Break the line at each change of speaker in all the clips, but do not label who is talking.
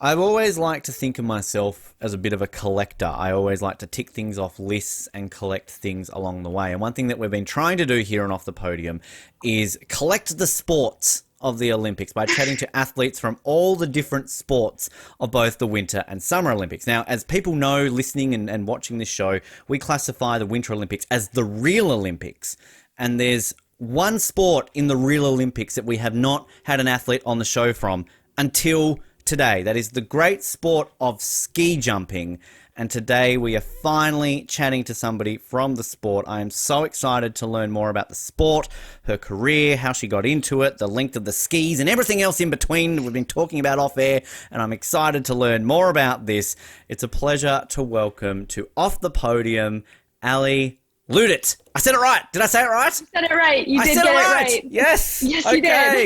I've always liked to think of myself as a bit of a collector. I always like to tick things off lists and collect things along the way. And one thing that we've been trying to do here on Off the Podium is collect the sports of the Olympics by chatting to athletes from all the different sports of both the Winter and Summer Olympics. Now, as people know, listening and watching this show, we classify the Winter Olympics as the real Olympics. And there's one sport in the real Olympics that we have not had an athlete on the show from until today. That is the great sport of ski jumping. And today we are finally chatting to somebody from the sport. I am so excited to learn more about the sport, her career, how she got into it, the length of the skis, and everything else in between that we've been talking about off air. And I'm excited to learn more about this. It's a pleasure to welcome to Off the Podium, Ale Loutitt. I said it right. Did I say it right?
You said it right. You did get it right.
Yes.
Yes,
okay.
you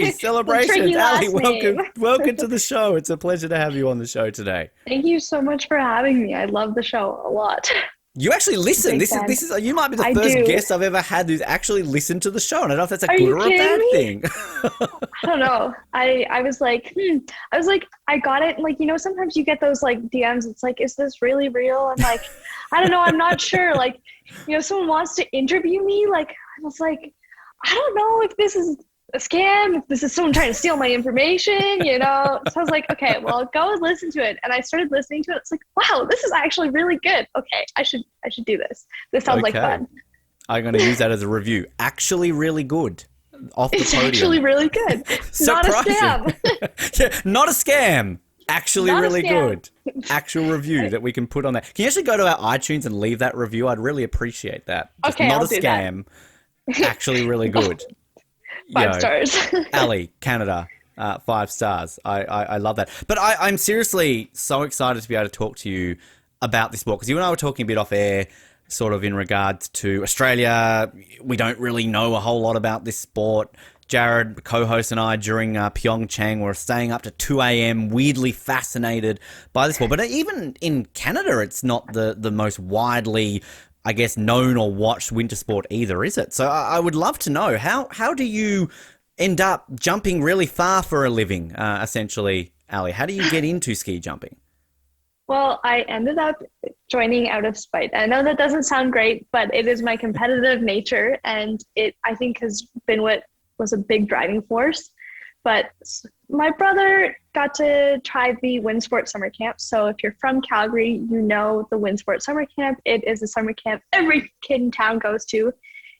did.
Celebrations. Ali, welcome to the show. It's a pleasure to have you on the show today.
Thank you so much for having me. I love the show a lot.
You actually listen. This is you might be the first guest I've ever had who's actually listened to the show. And I don't know if that's a good or a bad thing.
I don't know. I was like, I got it. Like, sometimes you get those like DMs. It's like, is this really real? I'm like, I don't know. I'm not sure. Like, someone wants to interview me. Like, I was like, I don't know if this is a scam, if this is someone trying to steal my information, So I was like, okay, well, go and listen to it. And I started listening to it. It's like, wow, this is actually really good. Okay, I should do this. This sounds like fun.
I'm going to use that as a review. Actually really good. Off the Podium.
It's actually really good. Not a scam.
Yeah, not a scam. Actually really good. Actual review that we can put on that. Can you actually go to our iTunes and leave that review? I'd really appreciate that. Just
okay,
not
I'll
a scam. Actually really good.
5 stars.
Ali, Canada, 5 stars. I love that. But I'm seriously so excited to be able to talk to you about this sport, because you and I were talking a bit off air, sort of in regards to Australia. We don't really know a whole lot about this sport. Jared, co-host, and I during Pyeongchang were staying up to 2 a.m, weirdly fascinated by this sport. But even in Canada, it's not the most widely, I guess, known or watched winter sport either, is it? So I would love to know, how do you end up jumping really far for a living, essentially, Ali? How do you get into ski jumping?
Well, I ended up joining out of spite. I know that doesn't sound great, but it is my competitive nature, and it, I think, has been what was a big driving force. But my brother got to try the Windsport Summer Camp. So if you're from Calgary, you know the Windsport Summer Camp. It is a summer camp every kid in town goes to.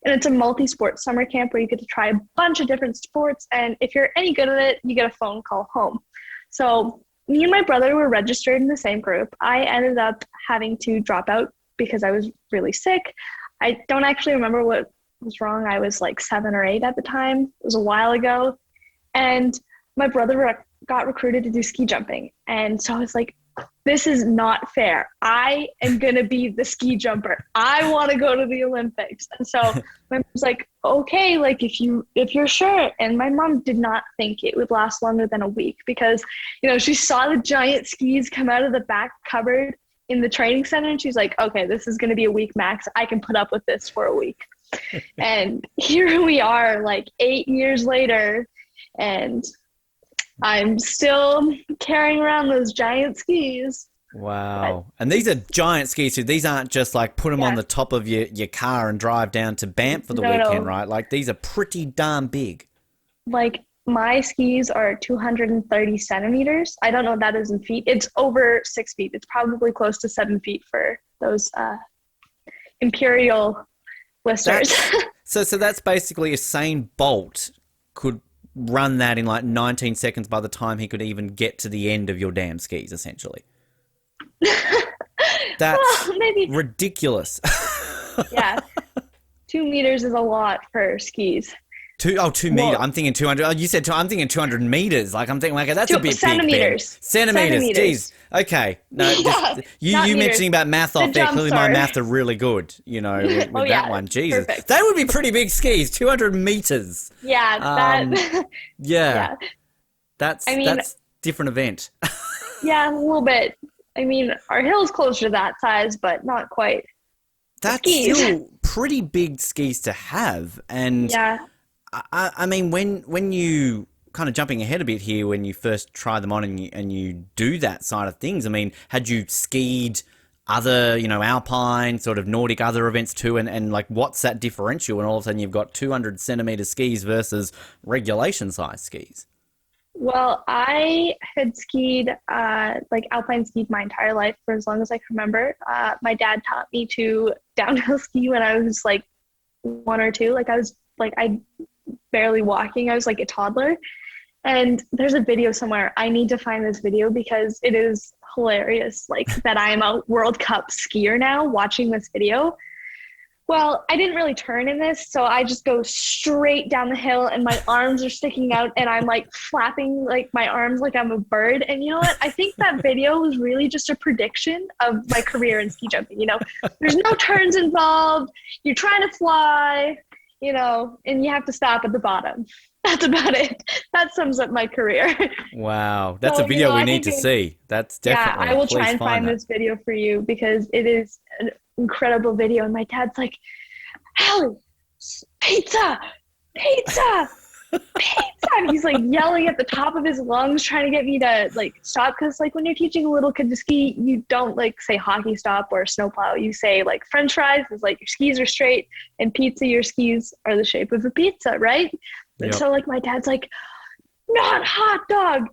And it's a multi-sport summer camp where you get to try a bunch of different sports. And if you're any good at it, you get a phone call home. So me and my brother were registered in the same group. I ended up having to drop out because I was really sick. I don't actually remember what was wrong. I was like 7 or 8 at the time. It was a while ago. And my brother got recruited to do ski jumping. And so I was like, this is not fair. I am going to be the ski jumper. I want to go to the Olympics. And so my mom was like, okay, like if you're sure. And my mom did not think it would last longer than a week because, she saw the giant skis come out of the back cupboard in the training center. And she's like, okay, this is going to be a week max. I can put up with this for a week. And here we are, like 8 years later, and I'm still carrying around those giant skis.
Wow. And these are giant skis too. These aren't just like put them on the top of your car and drive down to Banff for the weekend, right? Like these are pretty darn big.
Like my skis are 230 centimeters. I don't know what that is in feet. It's over 6 feet. It's probably close to 7 feet for those imperial listeners.
So that's basically Usain Bolt could run that in like 19 seconds by the time he could even get to the end of your damn skis, essentially. That's
maybe
ridiculous.
Yeah. 2 meters is a lot for skis.
2 meters. I'm thinking 200. Oh, you said I'm thinking 200 meters. Like I'm thinking, like that's a bit
centimeters.
Big. Centimeters. Jeez. Okay. No, you mentioning about math off there. Clearly, my math are really good. With that one. Jesus, perfect. That would be pretty big skis. 200 meters.
Yeah.
Yeah. That's different event.
Yeah, a little bit. I mean, our hill's closer to that size, but not quite.
That's still pretty big skis to have, and
yeah.
I mean, when you kind of jumping ahead a bit here, when you first try them on and you do that side of things, I mean, had you skied other, alpine, sort of Nordic other events too, and like, what's that differential when all of a sudden you've got 200 centimeter skis versus regulation size skis?
Well, I had skied, like alpine skied my entire life for as long as I can remember. My dad taught me to downhill ski when I was like 1 or 2. Like I barely walking. I was like a toddler. And there's a video somewhere. I need to find this video because it is hilarious. Like that I am a World Cup skier now watching this video. Well, I didn't really turn in this, so I just go straight down the hill and my arms are sticking out and I'm like flapping like my arms like I'm a bird. And you know what? I think that video was really just a prediction of my career in ski jumping. There's no turns involved. You're trying to fly, and you have to stop at the bottom. That's about it. That sums up my career.
Wow. That's a video we need to see. That's definitely.
Yeah, I will try and find this video for you because it is an incredible video. And my dad's like, Allie, pizza, pizza, pizza. And he's like yelling at the top of his lungs, trying to get me to like stop. Cause like when you're teaching a little kid to ski, you don't like say hockey stop or snowplow. You say like French fries is like your skis are straight, and pizza, your skis are the shape of a pizza, right?
Yep.
So like my dad's like, not hot dog,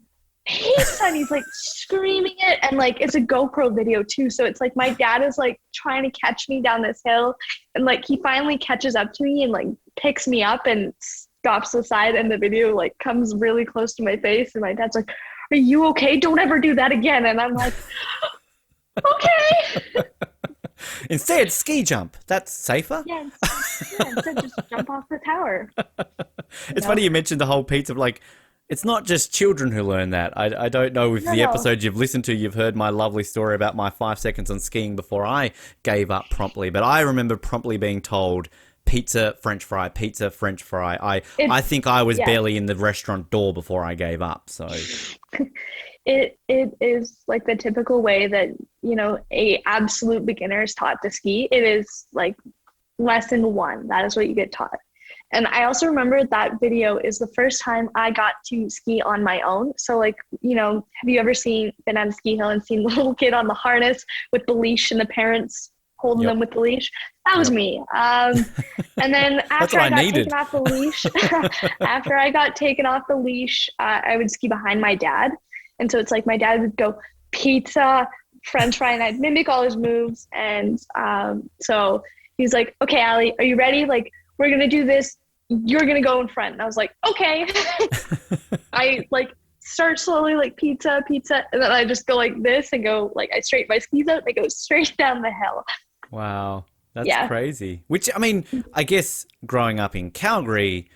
pizza, and he's like screaming it, and like it's a GoPro video too, so it's like my dad is like trying to catch me down this hill, and like he finally catches up to me and like picks me up and stops aside, and the video like comes really close to my face, and my dad's like, are you okay? Don't ever do that again. And I'm like, okay.
Instead, ski jump. That's safer.
Yeah, instead just jump off the tower.
It's funny you mentioned the whole piece of like, it's not just children who learn that. I don't know if the episodes you've listened to, you've heard my lovely story about my 5 seconds on skiing before I gave up promptly. But I remember promptly being told, pizza, French fry, pizza, French fry. I think I was barely in the restaurant door before I gave up. So
it is like the typical way that, a absolute beginner is taught to ski. It is like lesson 1. That is what you get taught. And I also remember that video is the first time I got to ski on my own. So like, have you ever been on a ski hill and seen the little kid on the harness with the leash and the parents holding them with the leash? That was me. And then after I got taken off the leash, I would ski behind my dad. And so it's like my dad would go pizza, French fry, and I'd mimic all his moves. And so he's like, okay, Allie, are you ready? Like, we're going to do this. You're going to go in front. And I was like, okay. I like start slowly, like pizza. And then I just go like this and go like, I straighten my skis out and I go straight down the hill.
Wow. That's crazy. Which, I mean, I guess growing up in Calgary,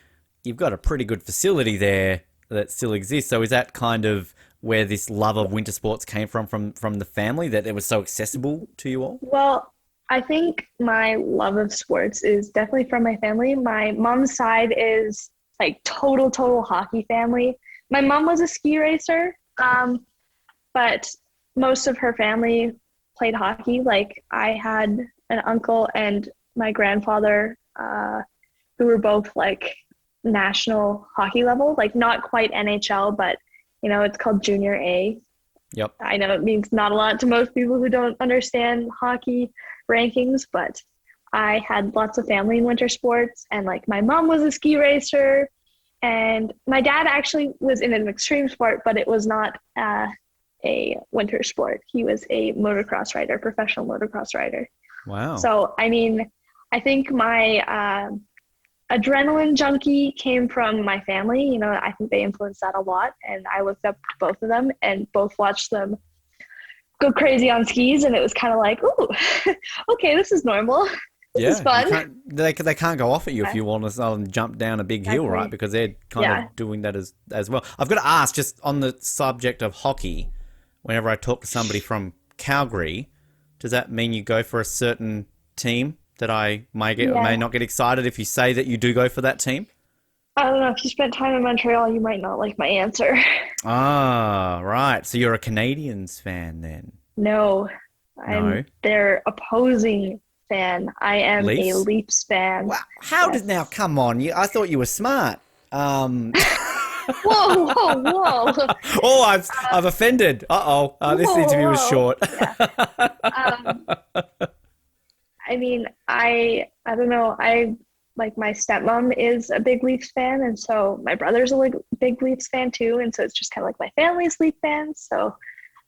you've got a pretty good facility there that still exists. So is that kind of where this love of winter sports came from the family, that it was so accessible to you all?
Well, I think my love of sports is definitely from my family. My mom's side is like total hockey family. My mom was a ski racer, but most of her family played hockey. Like I had an uncle and my grandfather who were both like national hockey level, like not quite NHL, but it's called junior A.
Yep.
I know it means not a lot to most people who don't understand hockey rankings, but I had lots of family in winter sports, and like my mom was a ski racer, and my dad actually was in an extreme sport, but it was not a winter sport. He was a motocross rider, professional motocross rider.
Wow.
So, I mean, I think my adrenaline junkie came from my family. I think they influenced that a lot, and I looked up both of them and both watched them go crazy on skis, and it was kind of like, ooh, okay, this is normal. This is fun.
They can't go off at you if you want to jump down a big hill, right? Because they're kind of doing that as well. I've got to ask, just on the subject of hockey, whenever I talk to somebody from Calgary, does that mean you go for a certain team that I may not get excited if you say that you do go for that team?
I don't know. If you spent time in Montreal, you might not like my answer.
Ah, right. So you're a Canadiens fan then?
No. I'm their opposing fan. I am a Leafs fan.
Wow. How did now? Come on. I thought you were smart.
Whoa, whoa, whoa.
Oh, I've offended. This
Whoa,
interview was
whoa.
short.
Um, I mean, I don't know. Like my stepmom is a big Leafs fan, and so my brother's a big Leafs fan too, and so it's just kind of like my family's Leaf fans. So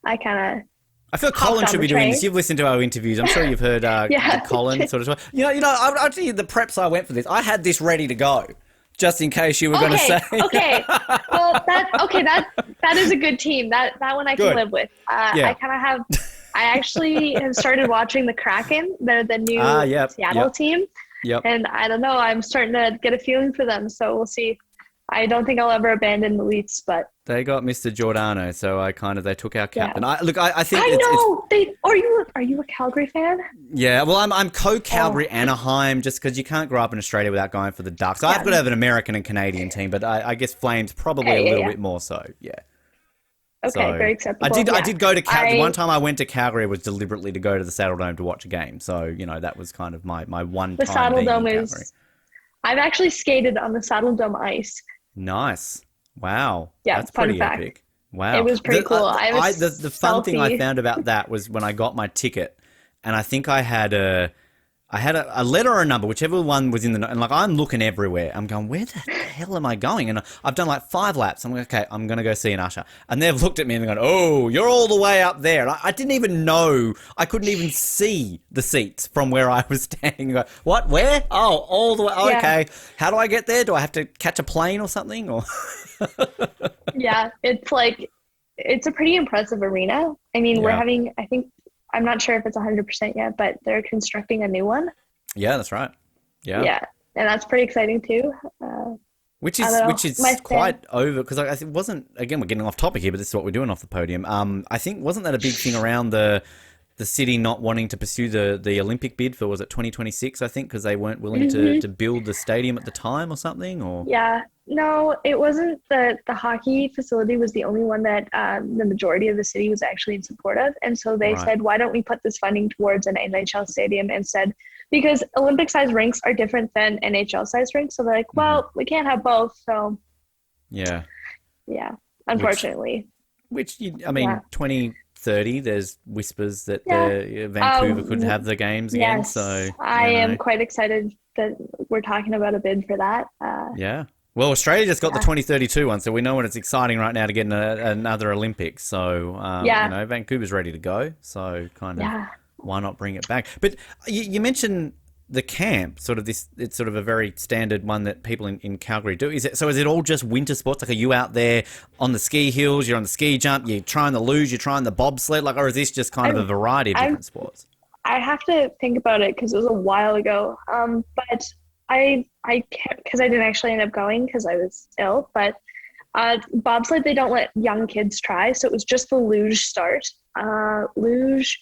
I kind of
I feel Colin should be doing this.
train.
You've listened to our interviews. I'm sure you've heard
Yeah.
Colin sort of. Actually, the preps I went for this, I had this ready to go, just in case you were going to say.
Okay. Well, that is a good team. That one I can
Good.
live with.
Yeah.
I kind of have. I actually have started watching the Kraken. They're the new Seattle team.
Yep.
And I don't know, I'm starting to get a feeling for them, so we'll see. I don't think I'll ever abandon the Leafs, but
They got Mr. Giordano, so they took our captain.
Yeah.
I think
I
it's
know. Are you a Calgary fan?
yeah. Well, I'm co-Calgary Anaheim, just because you can't grow up in Australia without going for the Ducks. I've got to have an American and Canadian team, but I guess Flames probably a little bit more so. Yeah.
Okay,
So,
very acceptable.
I did go to Calgary. One time I went to Calgary was deliberately to go to the Saddle Dome to watch a game. So, that was kind of my one
The
time
Saddle
being
Dome
in Calgary.
is. I've actually skated on the Saddle Dome ice.
Nice. Wow.
Yeah,
That's
fun
pretty
fact.
epic. Wow.
It was pretty cool.
The fun thing I
selfie.
found about that was when I got my ticket, and I think I had a letter or a number, whichever one was in the, and like I'm looking everywhere. I'm going, where the hell am I going? And I've done like 5 laps. I'm like, okay, I'm going to go see an usher. And they've looked at me and they're going, oh, you're all the way up there. And I didn't even know, I couldn't even see the seats from where I was standing. I go, what, where? Oh, all the way. Oh,
Yeah.
okay. How do I get there? Do I have to catch a plane or something? Or
Yeah, it's a pretty impressive arena. I mean, we're
Yeah.
having, I'm not sure if it's 100% yet, but they're constructing a new one.
Yeah, that's right. Yeah.
Yeah, and that's pretty exciting too.
Which
I don't know.
is
My
quite over, because I think wasn't, again, we're getting off topic here, but this is what we're doing off the podium. I think, wasn't that a big thing around the city not wanting to pursue the Olympic bid for, was it 2026, I think, because they weren't willing to build the stadium at the time or something? Or
Yeah, no, it wasn't. The hockey facility was the only one that the majority of the city was actually in support of. And so they
Right.
said, why don't we put this funding towards an NHL stadium instead? Because Olympic-sized rinks are different than NHL-sized rinks. So they're like, well, we can't have both. So,
Yeah.
yeah, unfortunately.
I mean,
Yeah.
2030, there's whispers that
Yeah.
Vancouver could have the games again.
Yes,
So
I am quite excited that we're talking about a bid for that.
Yeah. Well, Australia just got the 2032 one, so we know when it's exciting right now to get another Olympics. So, Vancouver's ready to go. So, kind of, why not bring it back? But you mentioned the camp, sort of this. It's sort of a very standard one that people in Calgary do. Is it all just winter sports? Like, are you out there on the ski hills? You're on the ski jump. You're trying the luge. You're trying the bobsled. Like, or is this just kind of a variety of different sports?
I have to think about it because it was a while ago. But I can't, because I didn't actually end up going because I was ill. But bobsled, they don't let young kids try, so it was just the luge start. Luge,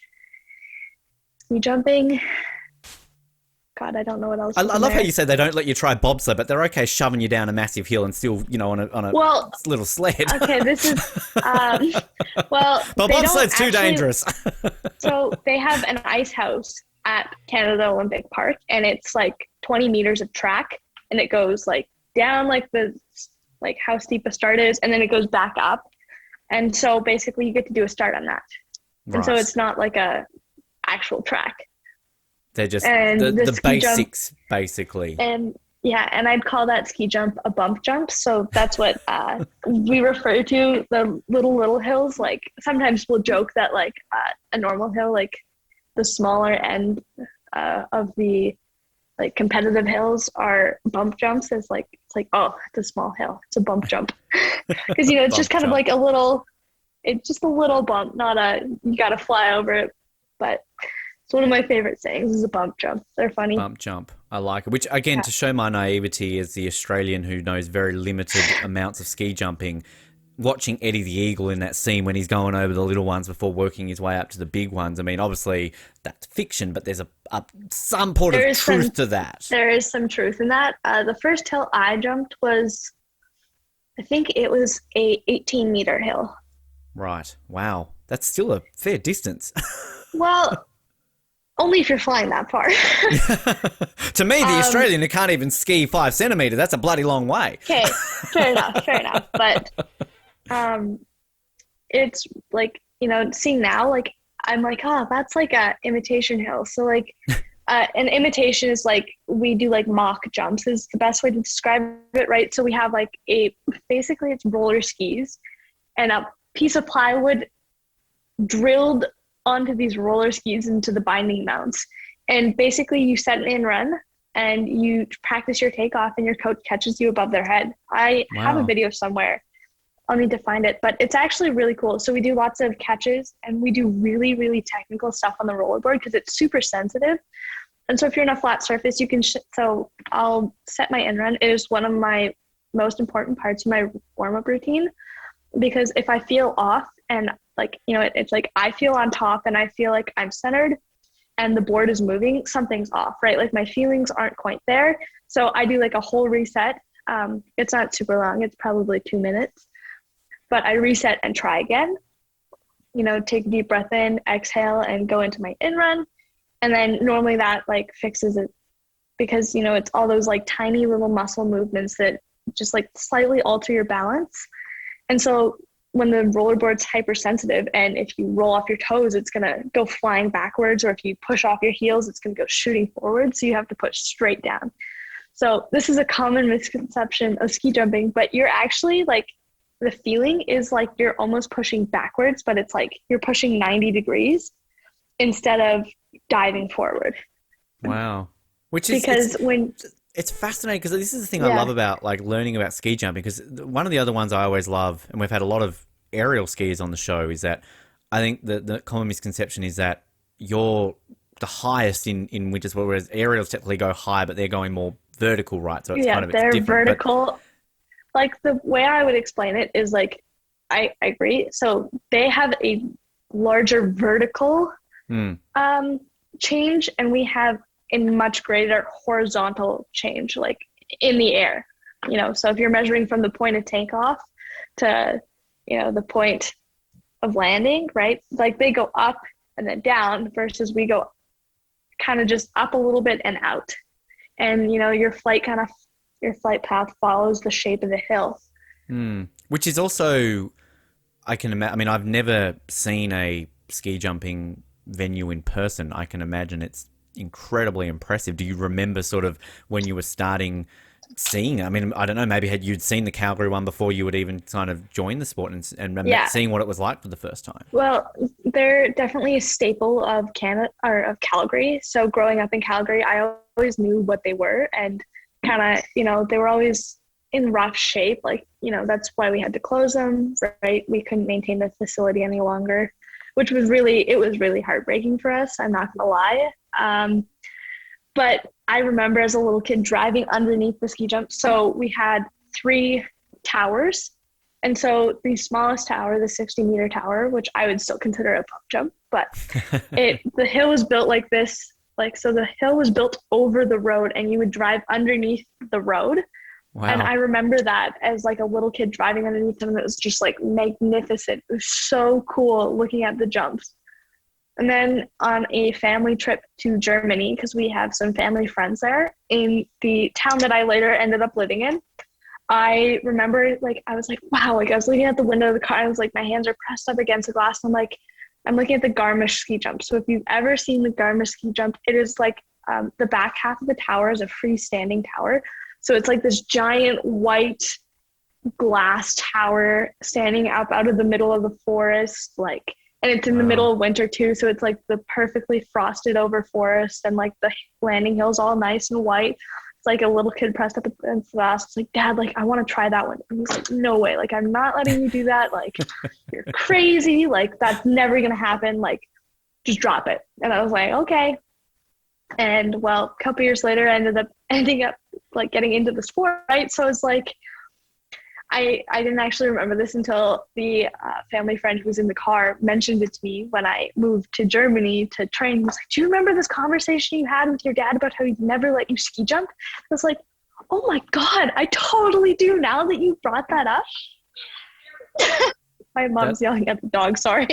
ski jumping. God, I don't know what else.
I love how you say they don't let you try bobsled, but they're okay shoving you down a massive hill and still, on a little sled.
Okay, this is well.
But bobsled's too dangerous.
So they have an ice house at Canada Olympic Park, and it's like 20 meters of track, and it goes like down like how steep a start is, and then it goes back up. And so basically you get to do a start on that. And so it's not like a actual track.
They're just
And
the basics,
jump,
basically.
And I'd call that ski jump a bump jump. So that's what we refer to the little hills. Like sometimes we'll joke that like a normal hill, like the smaller end of the like competitive hills are bump jumps. It's like, oh, it's a small hill. It's a bump jump. Because, it's just kind of like it's just a little bump, not you got to fly over it. But it's one of my favorite sayings is a bump jump. They're funny.
Bump jump. I like it. Which, again, to show my naivety as the Australian who knows very limited amounts of ski jumping, watching Eddie the Eagle in that scene when he's going over the little ones before working his way up to the big ones. I mean, obviously that's fiction, but there's some part of truth to that.
There is some truth in that. The first hill I jumped was, I think it was a 18-meter hill.
Right. Wow. That's still a fair distance.
Well, Only if you're flying that far.
To me, the Australian who can't even ski 5 centimeters, that's a bloody long way.
Okay, fair enough. But it's like, seeing now, like, I'm like, oh, that's like a imitation hill. So like an imitation is like, we do like mock jumps is the best way to describe it, right? So we have like basically it's roller skis and a piece of plywood drilled onto these roller skis into the binding mounts. And basically you set an in run and you practice your takeoff and your coach catches you above their head. I have a video somewhere. I'll need to find it, but it's actually really cool. So we do lots of catches and we do really, really technical stuff on the rollerboard because it's super sensitive. And so if you're in a flat surface, you can, so I'll set my in run. It is one of my most important parts of my warm-up routine, because if I feel off and like, it's like I feel on top and I feel like I'm centered and the board is moving, something's off, right? Like my feelings aren't quite there. So I do like a whole reset. It's not super long. It's probably 2 minutes, but I reset and try again, take a deep breath in, exhale, and go into my in run. And then normally that like fixes it because, it's all those like tiny little muscle movements that just like slightly alter your balance. And so when the rollerboard's hypersensitive and if you roll off your toes, it's going to go flying backwards, or if you push off your heels, it's going to go shooting forward. So you have to push straight down. So this is a common misconception of ski jumping, but you're actually like, the feeling is like you're almost pushing backwards, but it's like you're pushing 90 degrees instead of diving forward.
Wow. Which is
because
it's fascinating, because this is the thing I love about like learning about ski jumping, because one of the other ones I always love, and we've had a lot of aerial skiers on the show, is that I think the common misconception is that you're the highest in winters, whereas aerials technically go high, but they're going more vertical, right? So it's kind of
they're
different,
vertical. Like the way I would explain it is like, I agree. So they have a larger vertical change, and we have a much greater horizontal change, like in the air, so if you're measuring from the point of takeoff to, the point of landing, right? Like they go up and then down versus we go kind of just up a little bit and out. And, your flight path follows the shape of the hill.
Which is also, I can imagine, I mean, I've never seen a ski jumping venue in person. I can imagine it's incredibly impressive. Do you remember sort of when you were starting seeing, I mean, I don't know, maybe you'd seen the Calgary one before you would even kind of join the sport and seeing what it was like for the first time?
Well, they're definitely a staple of Canada or of Calgary. So growing up in Calgary, I always knew what they were, and kind of, they were always in rough shape. Like, that's why we had to close them, right? We couldn't maintain the facility any longer, which was really heartbreaking for us. I'm not gonna lie. But I remember as a little kid driving underneath the ski jump. So we had 3 towers. And so the smallest tower, the 60-meter tower, which I would still consider a pump jump, but the hill was built like this. Like, so the hill was built over the road and you would drive underneath the road. Wow. And I remember that as like a little kid driving underneath them. It was just like magnificent. It was so cool looking at the jumps. And then on a family trip to Germany, because we have some family friends there in the town that I later ended up living in, I remember like, I was like, wow, like I was looking at the window of the car. I was like, my hands are pressed up against the glass. I'm like, I'm looking at the Garmish Ski Jump. So if you've ever seen the Garmish Ski Jump, it is like the back half of the tower is a freestanding tower. So it's like this giant white glass tower standing up out of the middle of the forest, like, and it's in the middle of winter too. So it's like the perfectly frosted over forest, and like the landing hill's all nice and white. It's like a little kid pressed up against the glass. It's like, Dad, like, I want to try that one. And he's like, no way. Like, I'm not letting you do that. Like, you're crazy. Like, that's never going to happen. Like, just drop it. And I was like, okay. And well, a couple years later, I ending up like getting into the sport, right? So it's like, I didn't actually remember this until the family friend who was in the car mentioned it to me when I moved to Germany to train. He was like, do you remember this conversation you had with your dad about how he'd never let you ski jump? I was like, oh my God, I totally do now that you brought that up. My mom's yelling at the dog. Sorry.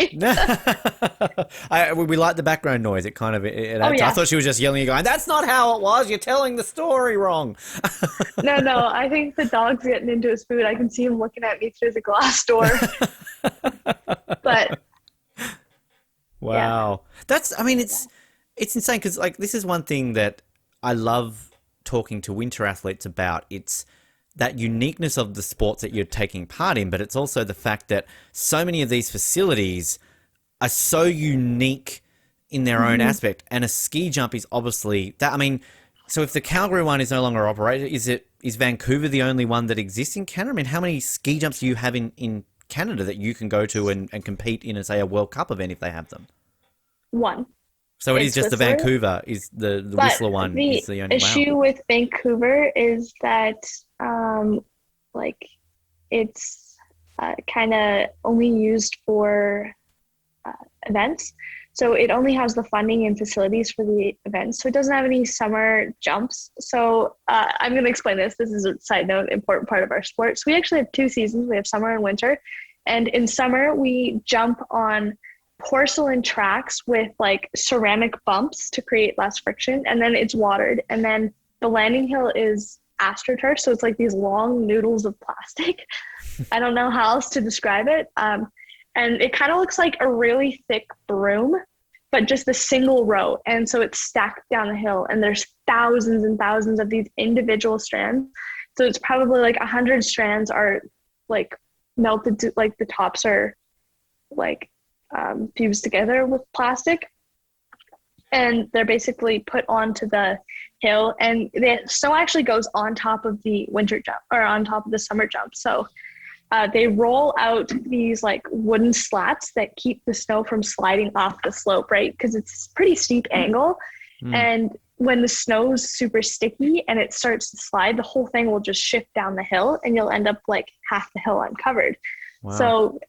We like the background noise. It kind of it
Oh, yeah.
I thought she was just yelling and going, "That's not how it was. You're telling the story wrong."
No. I think the dog's getting into his food. I can see him looking at me through the glass door. But
wow, it's insane because like this is one thing that I love talking to winter athletes about. It's that uniqueness of the sports that you're taking part in, but it's also the fact that so many of these facilities are so unique in their own aspect. And a ski jump is obviously that. I mean, so if the Calgary one is no longer operated, is Vancouver the only one that exists in Canada? I mean, how many ski jumps do you have in Canada that you can go to and compete in, say, a World Cup event if they have them?
one.
So it is just
Whistler.
the Vancouver is the Whistler one is the only
issue with Vancouver is that like it's kind of only used for events. So it only has the funding and facilities for the events. So it doesn't have any summer jumps. So I'm going to explain this. This is a side note, important part of our sport. So we actually have 2 seasons. We have summer and winter. And in summer, we jump on porcelain tracks with like ceramic bumps to create less friction. And then it's watered. And then the landing hill is astroturf. So it's like these long noodles of plastic. I don't know how else to describe it. And it kind of looks like a really thick broom, but just a single row. And so it's stacked down the hill and there's thousands and thousands of these individual strands. So it's probably like 100 strands are like melted to, like the tops are like fused together with plastic. And they're basically put onto the hill, and the snow actually goes on top of the winter jump or on top of the summer jump. So they roll out these like wooden slats that keep the snow from sliding off the slope, right? Because it's a pretty steep angle. And when the snow's super sticky and it starts to slide, the whole thing will just shift down the hill and you'll end up like half the hill uncovered. Wow. So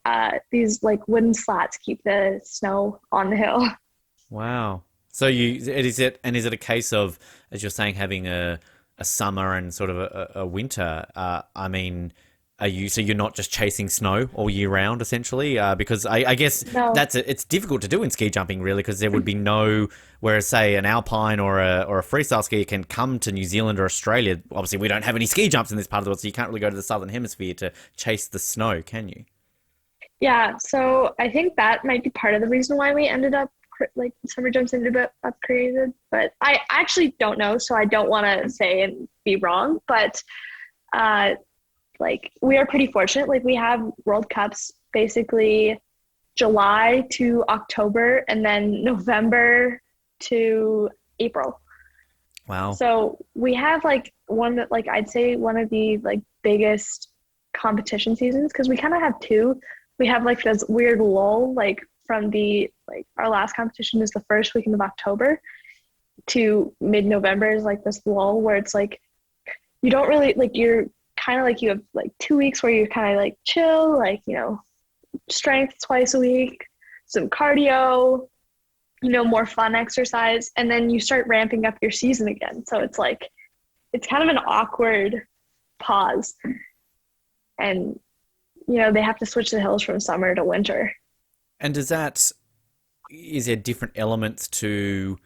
these like wooden slats keep the snow on the hill.
Wow. So is it a case of, as you're saying, having a summer and sort of a winter? I mean, so you're not just chasing snow all year round, essentially? Because I guess it's difficult to do in ski jumping, really, because there would be no, whereas say an alpine or a freestyle skier can come to New Zealand or Australia. Obviously, we don't have any ski jumps in this part of the world, so you can't really go to the southern hemisphere to chase the snow, can you?
Yeah, so I think that might be part of the reason why we ended up like summer jumps ended up created, but I actually don't know, so I don't want to say and be wrong, but like we are pretty fortunate. Like we have World Cups basically July to October and then November to April.
Wow.
So we have like I'd say one of the like biggest competition seasons, because we kind of have 2. We have like this weird lull, like from our last competition is the first weekend of October to mid-November is like this lull where it's like you don't really like, you're kind of like you have like 2 weeks where you're kind of like chill, like, you know, strength twice a week, some cardio, you know, more fun exercise, and then you start ramping up your season again. So it's like it's kind of an awkward pause, and you know, they have to switch the hills from summer to winter. And
is there different elements to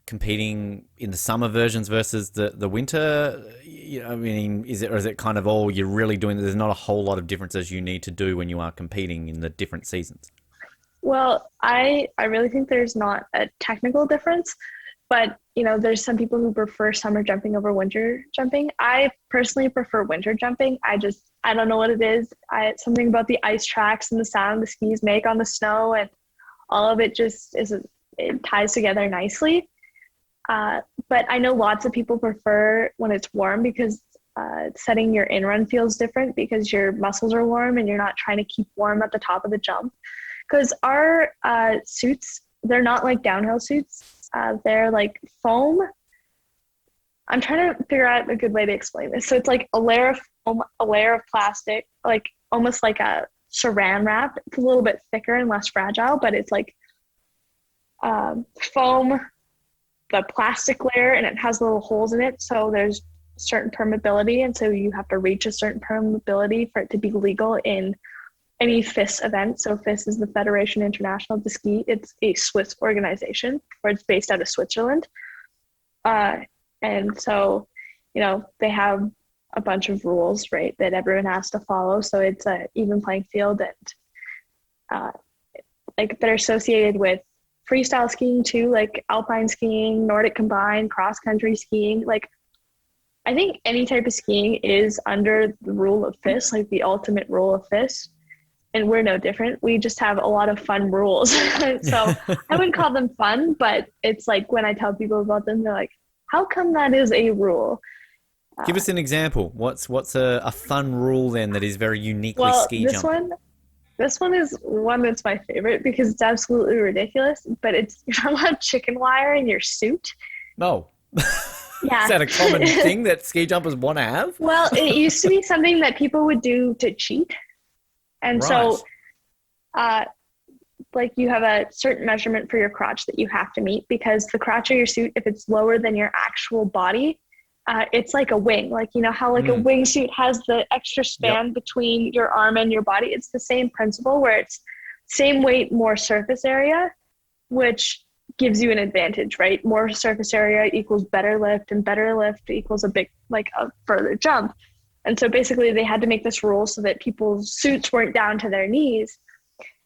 competing in the summer versions versus the winter? You know, I mean, is it kind of all you're really doing? There's not a whole lot of differences you need to do when you are competing in the different seasons.
Well, I really think there's not a technical difference, but you know, there's some people who prefer summer jumping over winter jumping. I personally prefer winter jumping. I don't know what it is. Something about the ice tracks and the sound the skis make on the snow and all of it just it ties together nicely. But I know lots of people prefer when it's warm because setting your in-run feels different because your muscles are warm and you're not trying to keep warm at the top of the jump. Because our suits, they're not like downhill suits. They're like foam. I'm trying to figure out a good way to explain this. So it's like a layer of foam, a layer of plastic, like almost like a saran wrap. It's a little bit thicker and less fragile, but it's like foam, the plastic layer, and it has little holes in it. So there's certain permeability. And so you have to reach a certain permeability for it to be legal in any FIS event. So FIS is the Federation International de Ski. It's a Swiss organization, or it's based out of Switzerland. And so, they have a bunch of rules, right, that everyone has to follow. So it's an even playing field, and they're associated with freestyle skiing too, like alpine skiing, Nordic combined, cross country skiing. Like, I think any type of skiing is under the rule of FIS, like the ultimate rule of FIS. And we're no different. We just have a lot of fun rules. So I wouldn't call them fun, but it's like when I tell people about them, they're like, how come that is a rule?
Give us an example. What's a fun rule then that is very uniquely ski jumping?
This one is one that's my favorite because it's absolutely ridiculous, but you're not allowed chicken wire in your suit.
No.
Yeah.
Is that a common thing that ski jumpers want to have?
Well, it used to be something that people would do to cheat. And
right.
So, you have a certain measurement for your crotch that you have to meet, because the crotch of your suit, if it's lower than your actual body, it's like a wing. Like, how a wingsuit has the extra span between your arm and your body. It's the same principle where it's same weight, more surface area, which gives you an advantage, right? More surface area equals better lift, and better lift equals a further jump. And so basically they had to make this rule so that people's suits weren't down to their knees.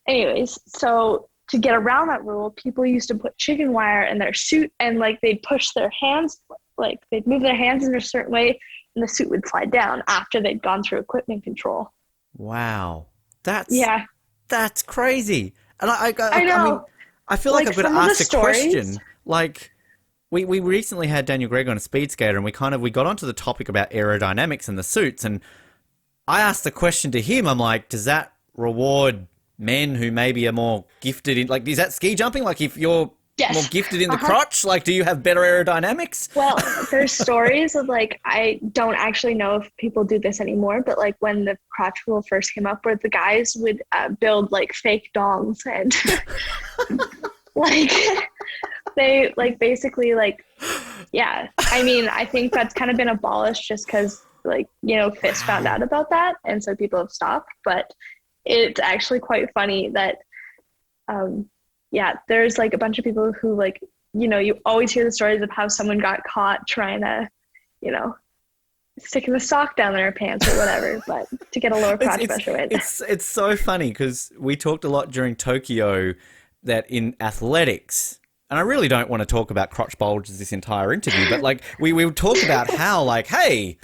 Anyways, so to get around that rule, people used to put chicken wire in their suit, and they'd push their hands, they'd move their hands in a certain way, and the suit would slide down after they'd gone through equipment control.
Wow. That's crazy. And I
know.
I mean, I feel like I've got to ask a question. Like, we recently had Daniel Gregg on, a speed skater, and we got onto the topic about aerodynamics and the suits, and I asked the question to him. I'm like, does that reward men who maybe are more gifted in, is that ski jumping? Like, if you're more gifted in the crotch, do you have better aerodynamics?
Well, there's stories of I don't actually know if people do this anymore, but when the crotch rule first came up, where the guys would build fake dongs and they basically yeah. I mean, I think that's kind of been abolished just because FIS found out about that, and so people have stopped. But it's actually quite funny that there's a bunch of people who you always hear the stories of how someone got caught trying to sticking the sock down their pants or whatever, but to get a lower crotch pressure rate.
It's so funny because we talked a lot during Tokyo that in athletics, and I really don't want to talk about crotch bulges this entire interview, but we would talk about how hey,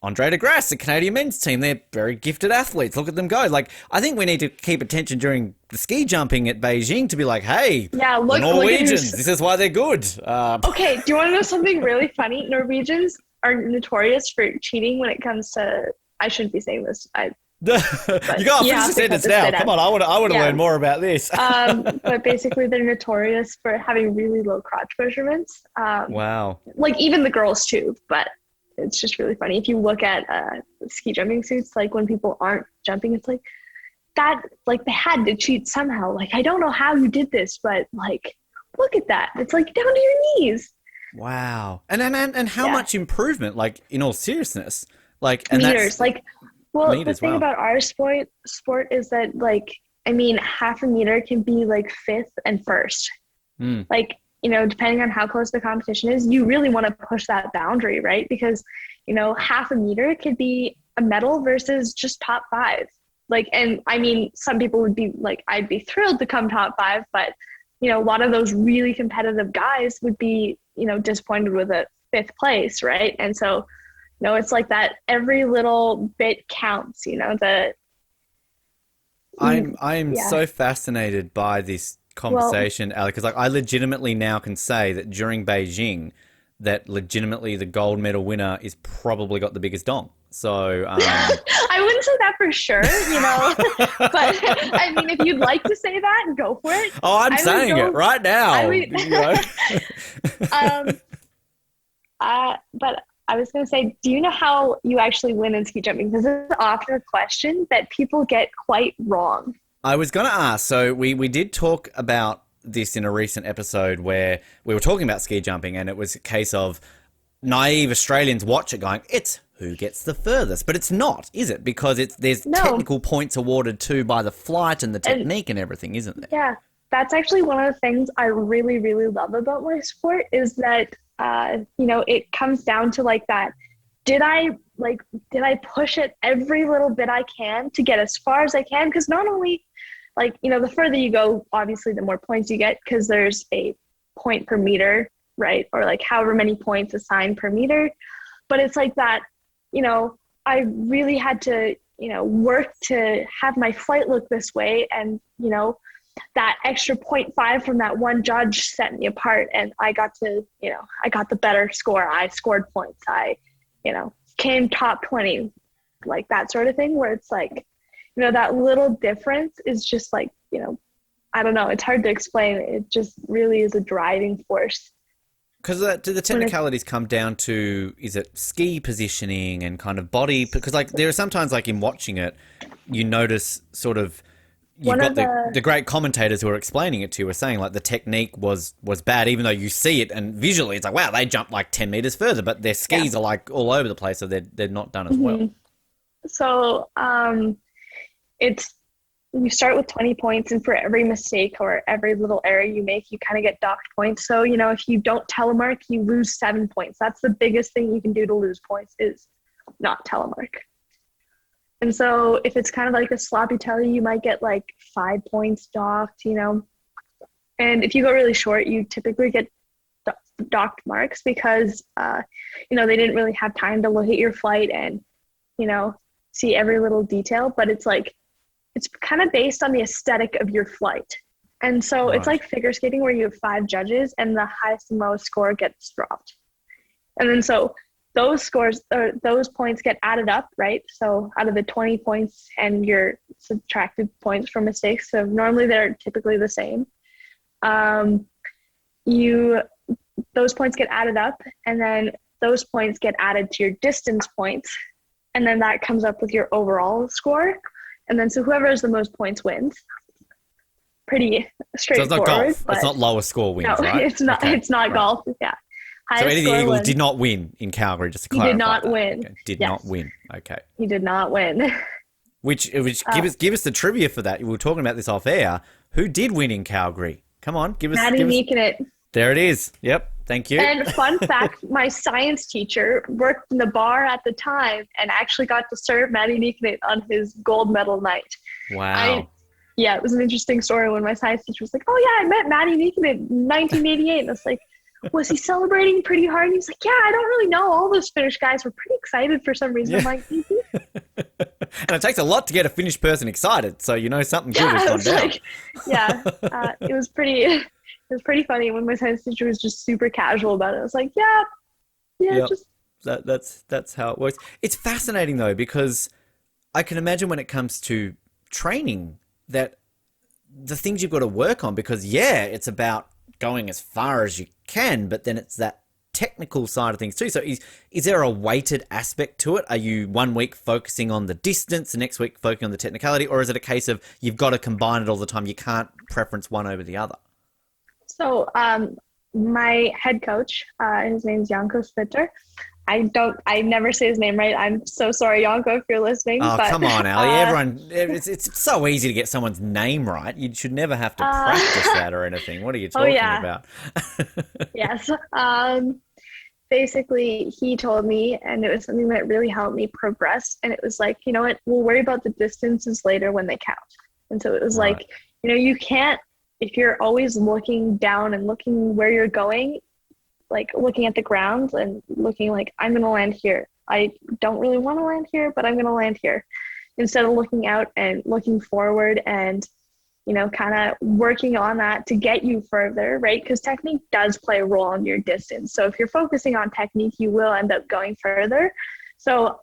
Andre de Grasse, the Canadian men's team, they're very gifted athletes. Look at them go. I think we need to keep attention during the ski jumping at Beijing to be hey, the Norwegians, this is why they're good.
Okay, do you want to know something really funny? Norwegians are notorious for cheating when it comes to, I shouldn't be saying this.
You got to finish the sentence now. Come on, I want to learn more about this.
But basically, they're notorious for having really low crotch measurements.
Wow.
Even the girls too, but it's just really funny. If you look at ski jumping suits, when people aren't jumping, it's that, they had to cheat somehow. I don't know how you did this, but look at that. It's down to your knees.
Wow. And how much improvement, in all seriousness? And
meters. The thing about our sport is that, half a meter can be fifth and first. Depending on how close the competition is, you really want to push that boundary, right? Because, half a meter could be a medal versus just top 5. And I mean, some people would be I'd be thrilled to come top 5, but, a lot of those really competitive guys would be, disappointed with a 5th place, right? And so, it's that every little bit counts,
I'm so fascinated by this conversation, Ali, because I legitimately now can say that during Beijing, that legitimately the gold medal winner is probably got the biggest dong. So
I wouldn't say that for sure, but I mean, if you'd like to say that, go for it.
Oh, I'm saying it right now.
But I was going to say, do you know how you actually win in ski jumping? Because this is often a question that people get quite wrong.
I was going to ask, so we did talk about this in a recent episode where we were talking about ski jumping, and it was a case of naive Australians watch it going, it's who gets the furthest. But it's not, is it? Because there's
No.
technical points awarded too by the flight and the technique and everything, isn't there?
Yeah, that's actually one of the things I really, really love about my sport is that, it comes down to like that. Did I push it every little bit I can to get as far as I can? Because not only the further you go, obviously the more points you get because there's a point per meter, right? Or like however many points assigned per meter. But it's like that, I really had to, work to have my flight look this way. And, that extra 0.5 from that one judge set me apart. And I got to, I got the better score. I scored points. I, came top 20, like that sort of thing where it's like, that little difference is just like, I don't know. It's hard to explain. It just really is a driving force.
Because do the technicalities come down to, is it ski positioning and kind of body? Because like there are sometimes like in watching it, you notice sort of, you've got the great commentators who are explaining it to you are saying like the technique was bad, even though you see it and visually it's like, wow, they jumped like 10 meters further, but their skis are like all over the place. So they're not done as well.
So you start with 20 points, and for every mistake or every little error you make, you kind of get docked points. So, if you don't telemark, you lose 7 points. That's the biggest thing you can do to lose points is not telemark. And so if it's kind of like a sloppy tele, you might get like 5 points docked, And if you go really short, you typically get docked marks because, they didn't really have time to look at your flight and, see every little detail. But it's like, it's kind of based on the aesthetic of your flight. And so It's like figure skating where you have 5 judges and the highest and lowest score gets dropped. And then so those scores or those points get added up, right? So out of the 20 points and your subtracted points for mistakes. So normally they're typically the same. Those points get added up, and then those points get added to your distance points. And then that comes up with your overall score. And then so whoever has the most points wins. Pretty straightforward.
So it's not golf. It's not lowest score wins,
no,
right?
It's not. Okay. It's not golf. Yeah.
So Eddie the Eagle did not win in Calgary, just to clarify.
He did not
that.
win.
Okay. Did not win. Okay.
He did not win.
Which give us the trivia for that. We were talking about this off air. Who did win in Calgary? Come on, give us.
Maddie Nikinet.
There it is. Yep. Thank you.
And fun fact, my science teacher worked in the bar at the time and actually got to serve Maddie Nikinet on his gold medal night.
Wow.
It was an interesting story when my science teacher was like, oh yeah, I met Maddie Nikinet in 1988. And I was like, was he celebrating pretty hard? And he's like, yeah, I don't really know. All those Finnish guys were pretty excited for some reason. Yeah. I'm like,
And it takes a lot to get a Finnish person excited. So, something good has gone down.
It was pretty funny when my science teacher was just super casual about it. I was like,
yep. That's how it works. It's fascinating though, because I can imagine when it comes to training that the things you've got to work on, because it's about going as far as you can, but then it's that technical side of things too. So is there a weighted aspect to it? Are you 1 week focusing on the distance, the next week focusing on the technicality, or is it a case of you've got to combine it all the time? You can't preference one over the other.
So my head coach, his name's Janko Spitter. I never say his name right. I'm so sorry, Janko, if you're listening.
Oh, come on, Ali. Everyone, it's so easy to get someone's name right. You should never have to practice that or anything. What are you talking about?
Yes. Basically, he told me, and it was something that really helped me progress. And it was like, you know what? We'll worry about the distances later when they count. And so it was like, you can't, if you're always looking down and looking where you're going, like looking at the ground and looking like, I'm going to land here. I don't really want to land here, but I'm going to land here. Instead of looking out and looking forward and, kind of working on that to get you further, right? Because technique does play a role in your distance. So if you're focusing on technique, you will end up going further. So,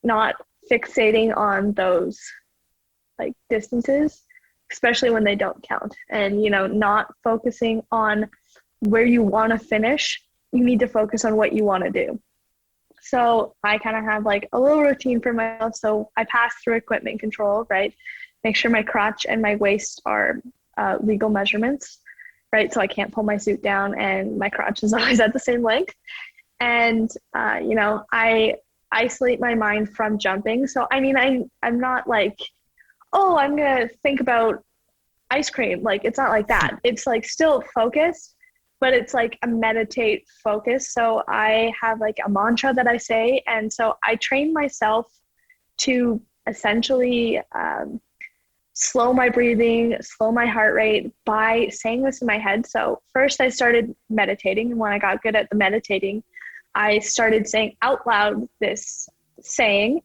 not fixating on those like distances, especially when they don't count, and, not focusing on where you want to finish. You need to focus on what you want to do. So I kind of have like a little routine for myself. So I pass through equipment control, right? Make sure my crotch and my waist are legal measurements, right? So I can't pull my suit down and my crotch is always at the same length. And, I isolate my mind from jumping. So, I mean, I'm not like, oh, I'm going to think about ice cream. Like, it's not like that. It's like still focused, but it's like a meditate focus. So I have like a mantra that I say. And so I train myself to essentially slow my breathing, slow my heart rate by saying this in my head. So first I started meditating. And when I got good at the meditating, I started saying out loud this saying.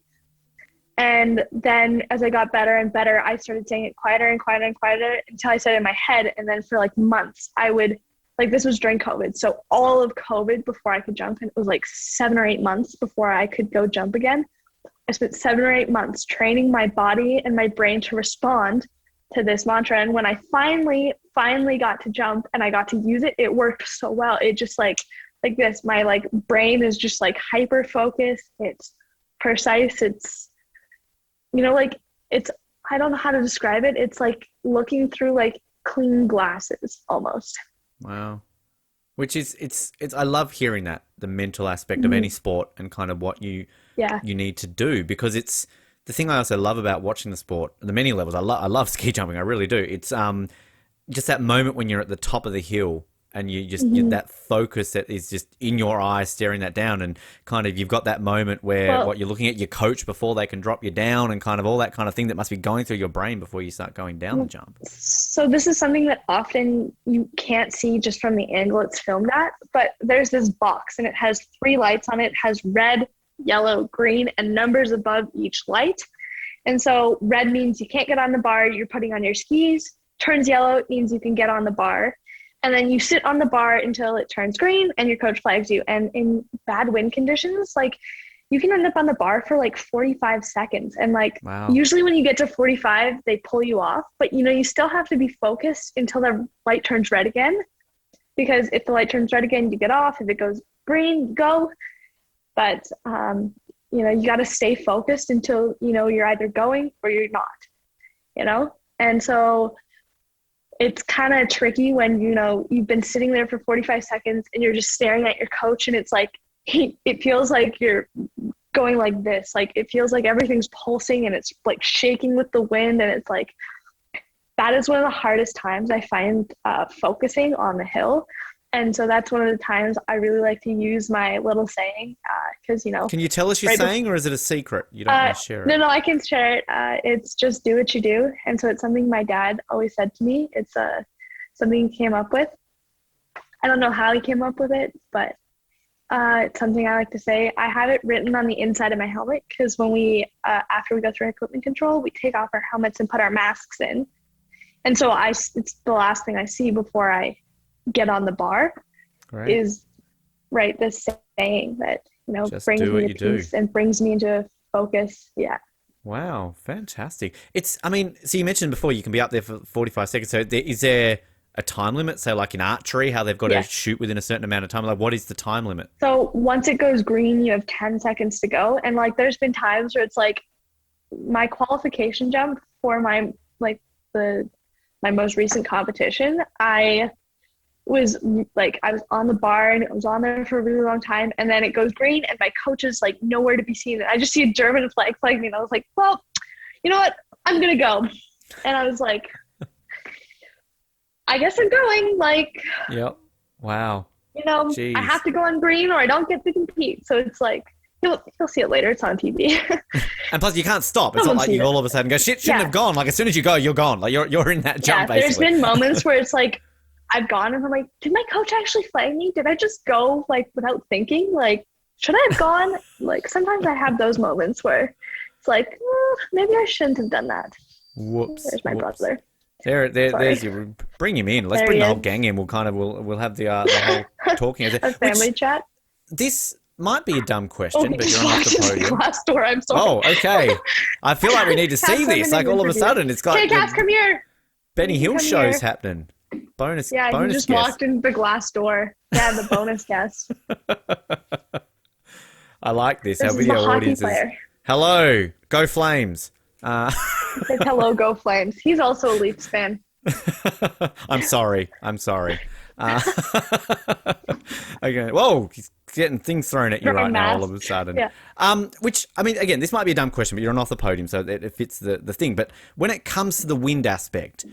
And then as I got better and better, I started saying it quieter and quieter and quieter until I said it in my head. And then for like months, I would, like, this was during COVID. So all of COVID before I could jump, and it was like 7 or 8 months before I could go jump again. I spent 7 or 8 months training my body and my brain to respond to this mantra. And when I finally got to jump and I got to use it, it worked so well. It just like this, my like brain is just like hyper focused. It's precise. It's, like it's, I don't know how to describe it. It's like looking through like clean glasses almost.
Wow. Which is, it's, I love hearing that, the mental aspect of any sport and kind of what you need to do, because it's the thing I also love about watching the sport, the many levels. I love ski jumping. I really do. It's just that moment when you're at the top of the hill and you just get that focus that is just in your eyes staring that down, and kind of you've got that moment where you're looking at your coach before they can drop you down, and kind of all that kind of thing that must be going through your brain before you start going down the jump.
So this is something that often you can't see just from the angle it's filmed at, but there's this box and it has 3 lights on it. It has red, yellow, green, and numbers above each light. And so red means you can't get on the bar, you're putting on your skis. Turns yellow, it means you can get on the bar. And then you sit on the bar until it turns green and your coach flags you. And in bad wind conditions, like, you can end up on the bar for like 45 seconds. And like, usually when you get to 45, they pull you off, but you still have to be focused until the light turns red again. Because if the light turns red again, you get off. If it goes green, you go. But, you got to stay focused until, you're either going or you're not, And so it's kind of tricky when, you've been sitting there for 45 seconds and you're just staring at your coach, and it's like, it feels like you're going like this. Like, it feels like everything's pulsing and it's like shaking with the wind. And it's like, that is one of the hardest times I find focusing on the hill. And so that's one of the times I really like to use my little saying, because,
Can you tell us your saying, or is it a secret? You don't want to share it?
No, I can share it. It's just do what you do. And so it's something my dad always said to me. It's something he came up with. I don't know how he came up with it, but it's something I like to say. I have it written on the inside of my helmet, because when we, after we go through equipment control, we take off our helmets and put our masks in. And so it's the last thing I see before I get on the bar.
Right.
Is write this saying that,
just
brings me to peace and brings me into focus. Yeah.
Wow. Fantastic. So you mentioned before you can be up there for 45 seconds. So is there a time limit? So like in archery, how they've got to shoot within a certain amount of time? Like, what is the time limit? So
once it goes green, you have 10 seconds to go. And like, there's been times where it's like my qualification jump for my most recent competition, I was on the bar and it was on there for a really long time, and then it goes green and my coach is like nowhere to be seen, and I just see a German flag flagging me, and I was like, well, you know what, I'm gonna go. And I was like, I guess I'm going. Like,
yep. Wow.
Jeez. I have to go on green or I don't get to compete. So it's like, you'll see it later. It's on TV.
And plus, you can't stop. It's not like you all of a sudden go, shit, shouldn't have gone. Like, as soon as you go, you're gone. Like, you're in that jump, basically.
There's been moments where it's like, I've gone and I'm like, did my coach actually flag me? Did I just go like without thinking? Like, should I have gone? Like, sometimes I have those moments where it's like, maybe I shouldn't have done that.
Whoops.
There's my brother.
There's you. Bring him in. Let's bring the whole gang in. We'll have the whole talking.
A family chat.
This might be a dumb question, but you're on the podium.
Glass door. I'm sorry.
Oh, okay. I feel like we need to see this. Like, all of a sudden, it's like
Cass, come here.
Benny Hill show's happening. Bonus.
Yeah,
bonus
he just
guest.
walked into the glass door. Yeah, the bonus guest.
I like this.
This
Our
is
video
the hockey
audience
player.
is. Hello, go Flames.
He said, hello, go Flames. He's also a Leafs fan.
I'm sorry. Okay. Whoa, he's getting things thrown at you right now all of a sudden.
Yeah.
Which, I mean, again, this might be a dumb question, but you're on off the podium, so it fits the thing. But when it comes to the wind aspect,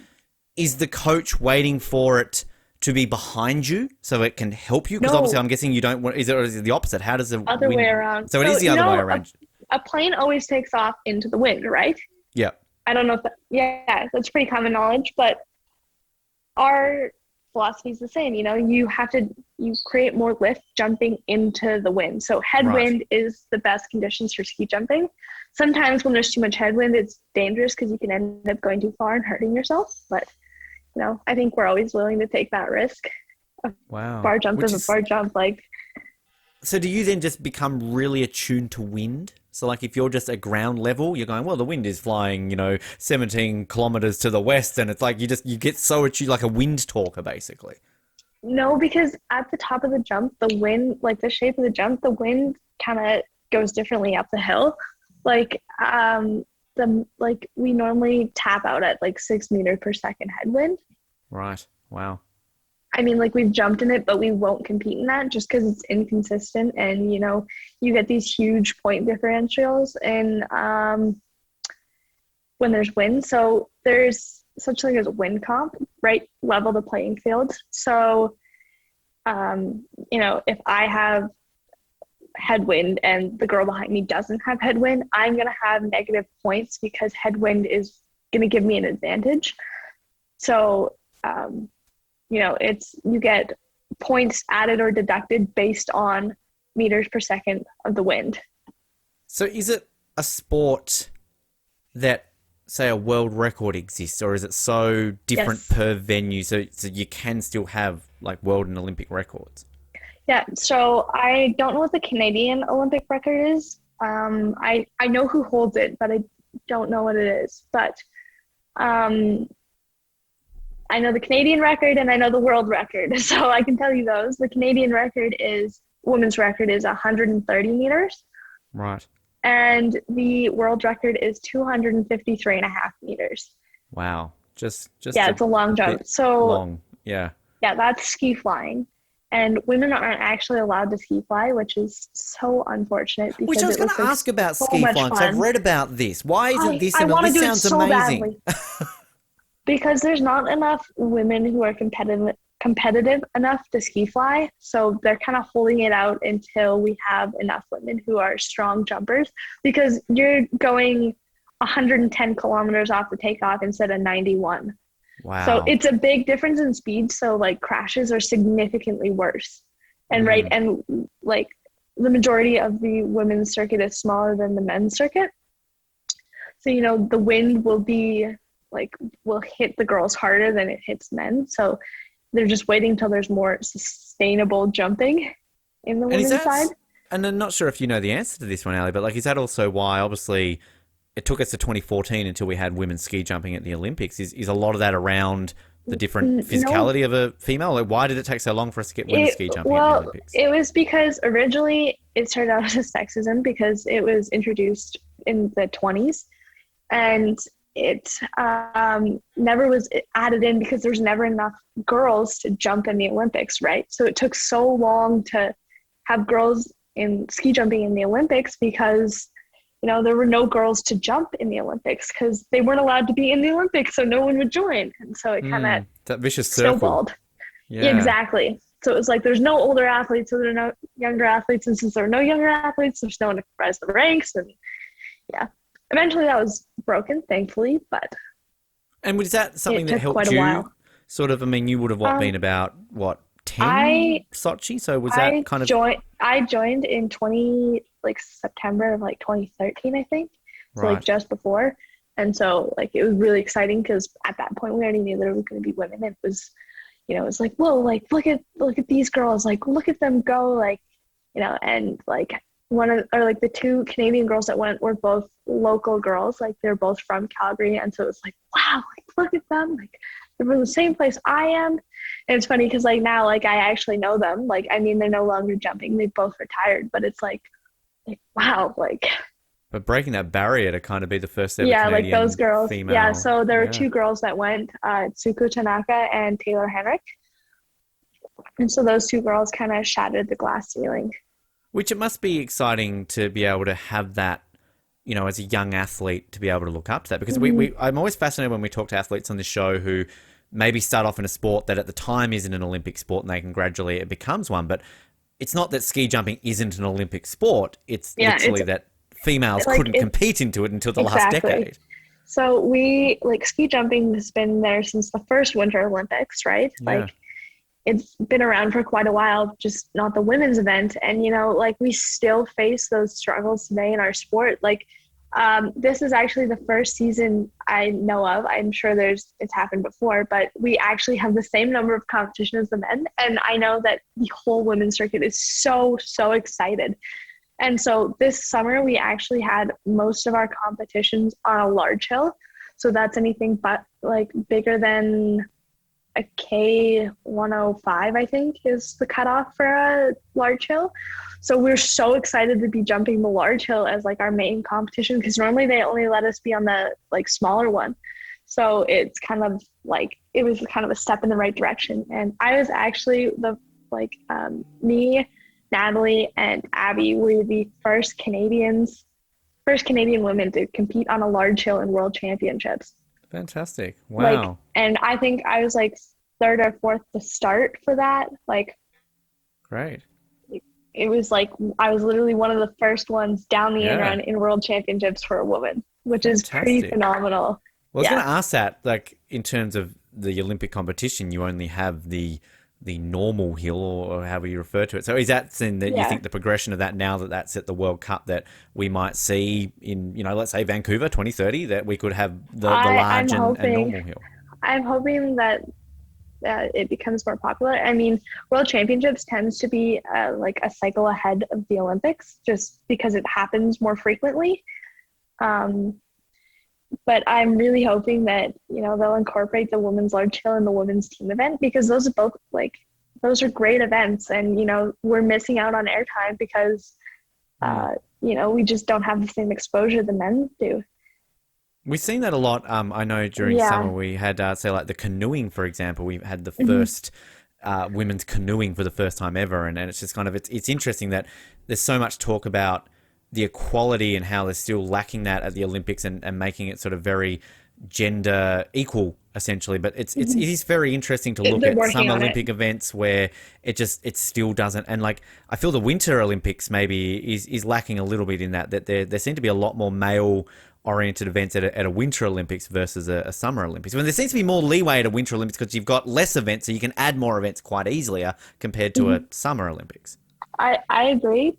is the coach waiting for it to be behind you so it can help you? Because obviously I'm guessing you don't want, is it the opposite? How does the
other way around?
So it is the other way around.
A plane always takes off into the wind, right?
Yeah.
I don't know if that's pretty common knowledge, but our philosophy is the same. You create more lift jumping into the wind. So headwind is the best conditions for ski jumping. Sometimes when there's too much headwind, it's dangerous because you can end up going too far and hurting yourself. But, I think we're always willing to take that risk.
Wow.
Bar jump is a bar jump.
So do you then just become really attuned to wind? So like if you're just at ground level, you're going, well, the wind is flying, 17 kilometers to the west. And it's like you get so attuned, like a wind talker, basically.
No, because at the top of the jump, the wind, like the shape of the jump, the wind kind of goes differently up the hill. We normally tap out at 6 meters per second headwind.
Right. Wow.
I mean, we've jumped in it, but we won't compete in that just because it's inconsistent. And, you get these huge point differentials and when there's wind. So there's such thing as a wind comp, right? Level the playing field. So, if I have headwind and the girl behind me doesn't have headwind, I'm going to have negative points because headwind is going to give me an advantage. So, you get points added or deducted based on meters per second of the wind.
So is it a sport that, say, a world record exists, or is it so different per venue so you can still have world and Olympic records?
Yeah, so I don't know what the Canadian Olympic record is. I know who holds it, but I don't know what it is. But I know the Canadian record and I know the world record. So I can tell you those. The Canadian women's record is 130 meters.
Right.
And the world record is 253.5 meters.
Wow. Just
it's a long jump. So
long. Yeah.
Yeah, that's ski flying. And women aren't actually allowed to ski fly, which is so unfortunate. Because
which I was going to ask about ski flying, because I've read about this. Why isn't this? This sounds so amazing.
Because there's not enough women who are competitive enough to ski fly. So they're kind of holding it out until we have enough women who are strong jumpers, because you're going 110 kilometers off the takeoff instead of 91.
Wow.
So it's a big difference in speed. So crashes are significantly worse. And the majority of the women's circuit is smaller than the men's circuit. So, the wind will be will hit the girls harder than it hits men. So they're just waiting until there's more sustainable jumping in the women's side.
And I'm not sure if you know the answer to this one, Ali, but is that also why obviously it took us to 2014 until we had women's ski jumping at the Olympics? Is a lot of that around the different physicality of a female? Why did it take so long for us to get women's ski jumping at the Olympics?
It was because originally it started out as sexism because it was introduced in the 20s, and it never was added in because there's never enough girls to jump in the Olympics, right? So it took so long to have girls in ski jumping in the Olympics because, there were no girls to jump in the Olympics because they weren't allowed to be in the Olympics, so no one would join. And so it kind of
that vicious circle.
Snowballed. Yeah, exactly. So it was there's no older athletes, so there are no younger athletes, and since there are no younger athletes, there's no one to rise the ranks, and yeah. Eventually that was broken, thankfully, but... And
was that something that helped you? Sort of, you would have been about, 10 Sochi? So was that kind of...
I joined in September of 2013, I think. So
right.
Just before. And so it was really exciting because at that point we already knew that it was going to be women. It was, it was whoa, look at these girls, look at them go, and the two Canadian girls that went were both local girls, they're both from Calgary, and so it's wow, look at them, they're from the same place I am. And it's funny because now I actually know them, they're no longer jumping, they both retired, but it's wow,
but breaking that barrier to kind of be the first ever Canadian
those girls
female.
So there were two girls that went, Tsuku Tanaka and Taylor Henrik, and so those two girls kind of shattered the glass ceiling.
Which it must be exciting to be able to have that, you know, as a young athlete to be able to look up to that. Because I'm always fascinated when we talk to athletes on the show who maybe start off in a sport that at the time isn't an Olympic sport and they can gradually, it becomes one. But it's not that ski jumping isn't an Olympic sport. It's literally that females couldn't compete into it until the last decade.
So ski jumping has been there since the first Winter Olympics, right? Yeah. Like, it's been around for quite a while, just not the women's event. And, you know, like, we still face those struggles today in our sport. Like, this is actually the first season I know of. I'm sure it's happened before, but we actually have the same number of competition as the men. And I know that the whole women's circuit is so, so excited. And so this summer we actually had most of our competitions on a large hill. So that's anything but like bigger than a K105, I think, is the cutoff for a large hill. So we're so excited to be jumping the large hill as like our main competition, because normally they only let us be on the like smaller one. So it's kind of like, it was kind of a step in the right direction. And I was actually me, Natalie, and Abby were the first Canadian women to compete on a large hill in world championships.
Fantastic. Wow.
And I think I was like third or fourth to start for that. Like,
great.
It was like, I was literally one of the first ones down the in run in world championships for a woman, which is pretty phenomenal.
Well, I was going to ask that, like, in terms of the Olympic competition, you only have the normal hill, or however you refer to it. So is that then that you think the progression of that, now that that's at the World Cup, that we might see in, you know, let's say Vancouver 2030, that we could have the large and normal hill?
I'm hoping that it becomes more popular. I mean, World Championships tends to be like a cycle ahead of the Olympics, just because it happens more frequently. But I'm really hoping that, you know, they'll incorporate the women's large hill and the women's team event, because those are both those are great events. And, you know, we're missing out on airtime because, you know, we just don't have the same exposure the men do.
We've seen that a lot. I know during summer we had, say, like the canoeing, for example. We had the first women's canoeing for the first time ever. And it's just kind of, it's interesting that there's so much talk about the equality and how they're still lacking that at the Olympics, and making it sort of very gender equal, essentially. But it is very interesting to look at some Olympic events where it still doesn't. And like, I feel the Winter Olympics maybe is lacking a little bit in that there seem to be a lot more male oriented events at a Winter Olympics versus a Summer Olympics. I mean, there seems to be more leeway at a Winter Olympics because you've got less events, so you can add more events quite easily compared to a Summer Olympics.
I agree.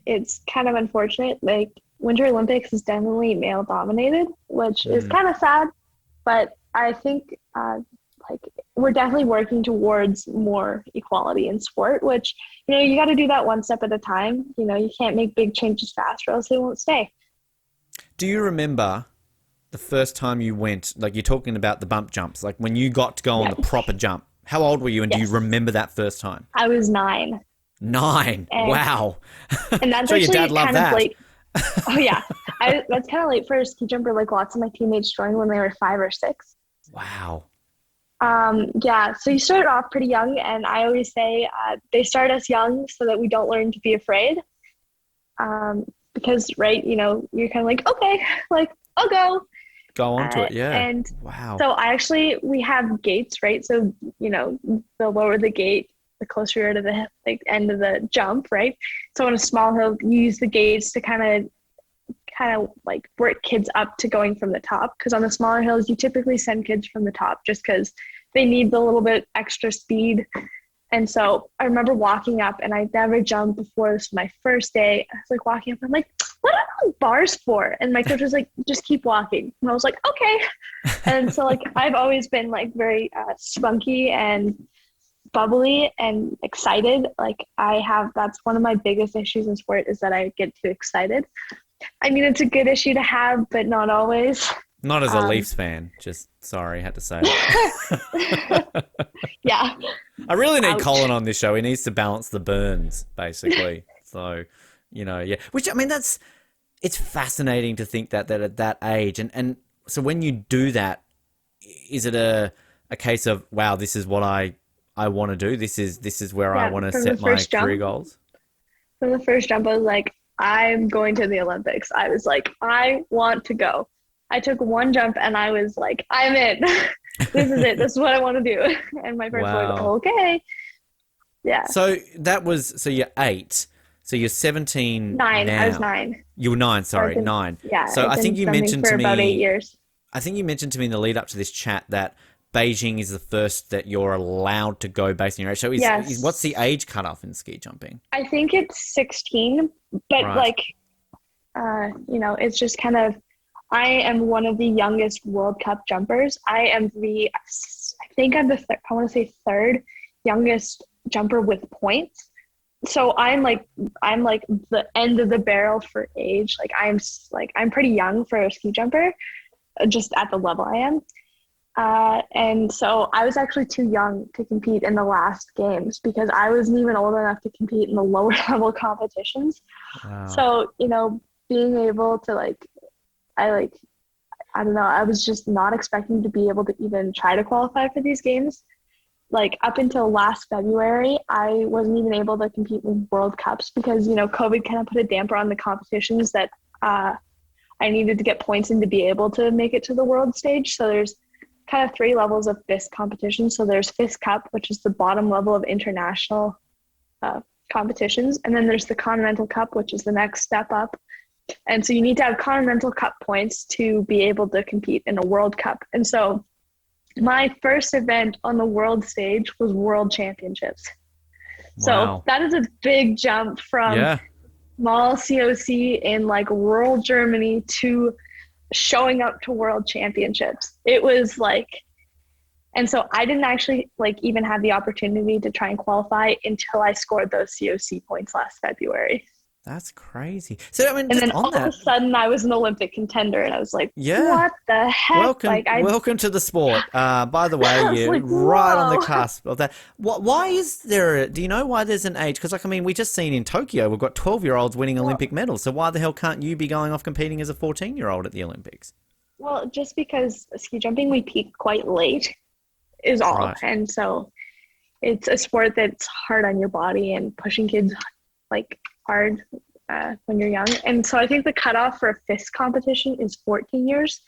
It's kind of unfortunate. Like, Winter Olympics is definitely male dominated, which is kind of sad, but I think we're definitely working towards more equality in sport, which, you know, you got to do that one step at a time. You know, you can't make big changes fast or else they won't stay.
Do you remember the first time you went, like, you're talking about the bump jumps, like when you got to go on the proper jump? How old were you, and do you remember that first time?
I was 9.
9. Wow.
And that's
sure
actually
your dad loved
kind
that.
of late. Oh yeah. That's kind of late for a ski jumper. Like, lots of my teammates joined when they were 5 or 6.
Wow.
Yeah. So you start off pretty young, and I always say they start us young so that we don't learn to be afraid. Because, right, you know, you're kind of like, okay, like, I'll go.
Go on to it, yeah.
And
wow.
So we have gates, right? So, you know, the lower the gate, the closer you are to the end of the jump, right? So on a small hill, you use the gates to kind of like work kids up to going from the top. Because on the smaller hills, you typically send kids from the top just because they need the little bit extra speed. And so I remember walking up, and I never jumped before. This was my first day. I was like walking up, and I'm like, what are those bars for? And my coach was like, just keep walking. And I was like, okay. And so, like, I've always been like very spunky and bubbly and excited. Like, that's one of my biggest issues in sport, is that I get too excited. I mean, it's a good issue to have, but not always.
Not as a Leafs fan. Just sorry, had to say it.
Yeah.
I really need Colin on this show. He needs to balance the burns, basically. So, you know, yeah. Which, I mean, it's fascinating to think that at that age. And so when you do that, is it a case of, wow, this is what I want to do? This is where I want to set my career goals?
from the first jump, I was like, I'm going to the Olympics. I was like, I want to go. I took one jump and I was like, I'm in. This is it. This is what I want to do. And my parents were like, okay. Yeah.
So you're 8. So you're 17
9.
now.
I was 9.
You were 9, sorry,
been,
9.
Yeah.
So I think you mentioned
for
to me
about 8 years.
I think you mentioned to me in the lead up to this chat that Beijing is the first that you're allowed to go based on your age. So what's the age cutoff in ski jumping?
I think it's 16, but
right.
It's just kind of, I am one of the youngest World Cup jumpers. I think I'm I want to say third youngest jumper with points. So I'm like the end of the barrel for age. I'm pretty young for a ski jumper, just at the level I am. And so I was actually too young to compete in the last games because I wasn't even old enough to compete in the lower level competitions.
Wow.
So, being able to I don't know, I was just not expecting to be able to even try to qualify for these games. Like up until last February, I wasn't even able to compete in World Cups because, COVID kind of put a damper on the competitions that I needed to get points in to be able to make it to the world stage. So there's kind of 3 levels of FIS competition. So there's FIS Cup, which is the bottom level of international competitions. And then there's the Continental Cup, which is the next step up. And so you need to have Continental Cup points to be able to compete in a World Cup. And so my first event on the world stage was World Championships.
Wow.
So that is a big jump from small COC in rural Germany to showing up to World Championships. It was and so I didn't actually even have the opportunity to try and qualify until I scored those COC points last February.
That's crazy. So I mean,
and then all of a sudden I was an Olympic contender, and I was like, "What the heck?"
Welcome to the sport. By the way, you're right on the cusp of that. Why is there? Do you know why there's an age? Because we just seen in Tokyo, we've got 12-year-olds winning Olympic medals. So why the hell can't you be going off competing as a 14-year-old at the Olympics?
Well, just because ski jumping we peak quite late is all,
right.
And so it's a sport that's hard on your body and pushing kids hard when you're young. And so I think the cutoff for a FIS competition is 14 years.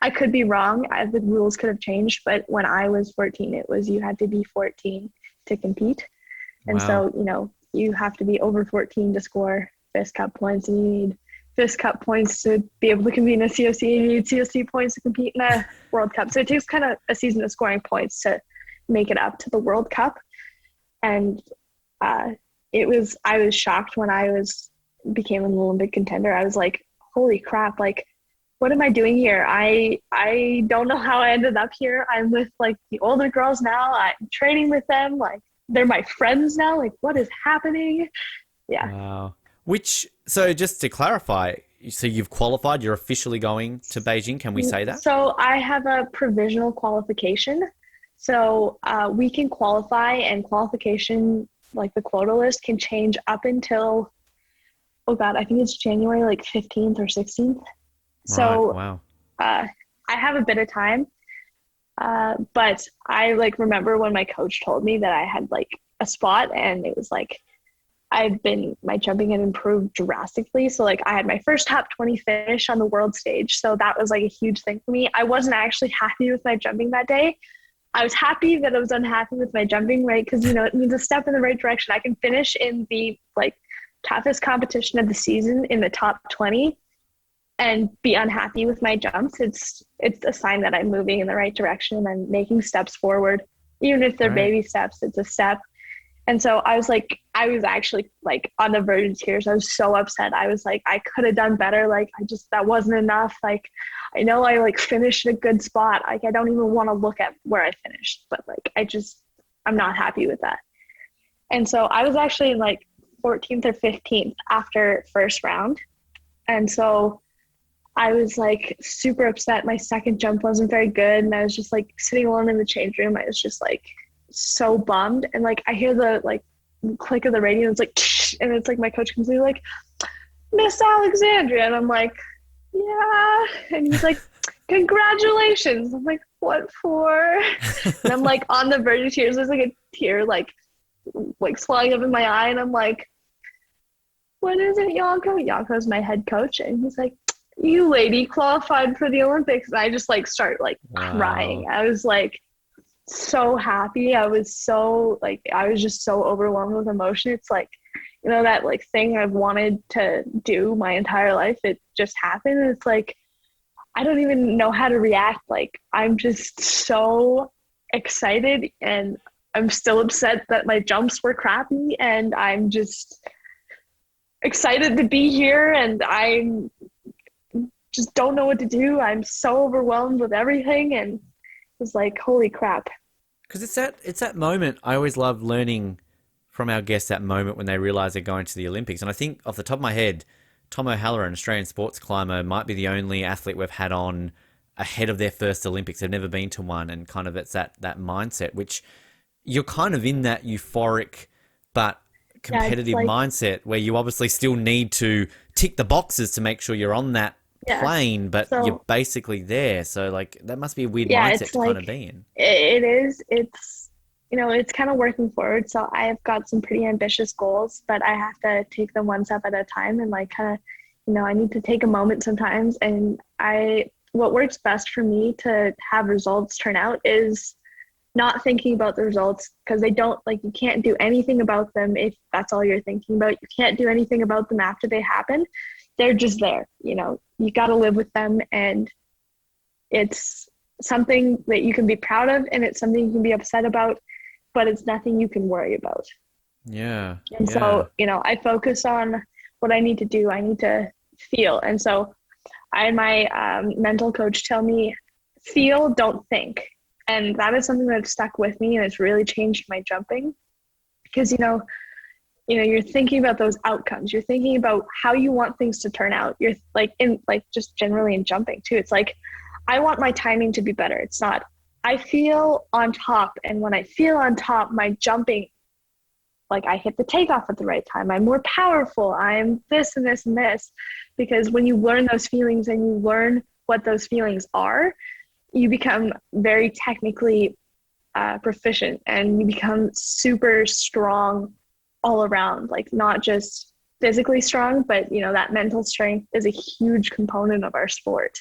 I could be wrong. The rules could have changed, but when I was 14, it was you had to be 14 to compete. And so, you have to be over 14 to score FIS Cup points, and you need FIS Cup points to be able to compete in a COC, and you need COC points to compete in a World Cup. So it takes kind of a season of scoring points to make it up to the World Cup. And I was shocked when I became an Olympic contender. I was like, holy crap, what am I doing here? I don't know how I ended up here. I'm with the older girls now. I'm training with them. They're my friends now. What is happening? Yeah.
Wow. So just to clarify, so you've qualified, you're officially going to Beijing. Can we say that?
So I have a provisional qualification. So we can qualify, and qualification, the quota list can change up until, I think it's January 15th or 16th. So
wow.
I have a bit of time. But I remember when my coach told me that I had a spot, and it was my jumping had improved drastically. So I had my first top 20 finish on the world stage. So that was a huge thing for me. I wasn't actually happy with my jumping that day. I was happy that I was unhappy with my jumping, right? Because, it means a step in the right direction. I can finish in the toughest competition of the season in the top 20 and be unhappy with my jumps. It's a sign that I'm moving in the right direction and I'm making steps forward. Even if they're baby steps, it's a step. And so I was actually on the verge of tears. I was so upset. I was I could have done better. That wasn't enough. I know I finished in a good spot. I don't even want to look at where I finished, but I'm not happy with that. And so I was actually in 14th or 15th after first round. And so I was super upset. My second jump wasn't very good. And I was just sitting alone in the change room. I was just so bummed. And I hear the click of the radio. It's and it's my coach comes in Miss Alexandria. And I'm yeah. And he's congratulations. I'm what for? And I'm on the verge of tears. There's a tear swelling up in my eye. And I'm what is it, Yonko? Yonko's my head coach. And he's like, you lady qualified for the Olympics. And I just like start like crying. I was like so happy. I was just so overwhelmed with emotion. It's like, you know, that like thing I've wanted to do my entire life. It just happened. And it's like, I don't even know how to react. Like, I'm just so excited, and I'm still upset that my jumps were crappy, and I'm just excited to be here, and I'm just don't know what to do. I'm so overwhelmed with everything, and it's like, holy crap.
Because it's that moment. I always love learning from our guests, that moment when they realise they're going to the Olympics. And I think off the top of my head, Tom O'Halloran, Australian sports climber, might be the only athlete we've had on ahead of their first Olympics. They've never been to one, and kind of it's that mindset, which you're kind of in that euphoric but competitive mindset where you obviously still need to tick the boxes to make sure you're on that plane, but you're basically there. So like that must be a weird mindset to kind of be in.
It is. It's, you know, it's kind of working forward. So I have got some pretty ambitious goals, but I have to take them one step at a time, and like kind of, you know, I need to take a moment sometimes. And what works best for me to have results turn out is not thinking about the results, because they don't, like, you can't do anything about them if that's all you're thinking about. You can't do anything about them after they happen. They're just there, you know, you got to live with them, and it's something that you can be proud of, and it's something you can be upset about, but it's nothing you can worry about.
Yeah.
And so, you know, I focus on what I need to do. I need to feel. And so I had my mental coach tell me, feel, don't think. And that is something that stuck with me, and it's really changed my jumping, because, you know, you're thinking about those outcomes. You're thinking about how you want things to turn out. You're like, just generally in jumping too. It's like, I want my timing to be better. It's not, I feel on top. And when I feel on top, my jumping, like I hit the takeoff at the right time. I'm more powerful. I'm this and this and this. Because when you learn those feelings and you learn what those feelings are, you become very technically proficient, and you become super strong all around, like not just physically strong, but, you know, that mental strength is a huge component of our sport.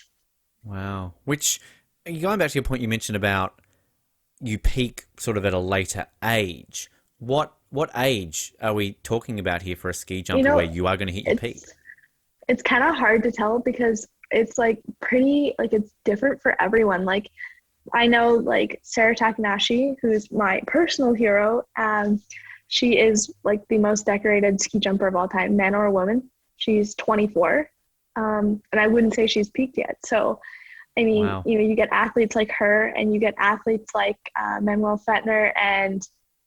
Wow. Which, going back to your point you mentioned about you peak sort of at a later age, what age are we talking about here for a ski jumper, you know, where you are going to hit your peak?
It's kind of hard to tell, because it's like pretty, like it's different for everyone. Like I know like Sarah Takanashi, who's my personal hero, she is like the most decorated ski jumper of all time, man or woman. She's 24. And I wouldn't say she's peaked yet. So, I mean, wow. You know, you get athletes like her, and you get athletes like Manuel Fettner and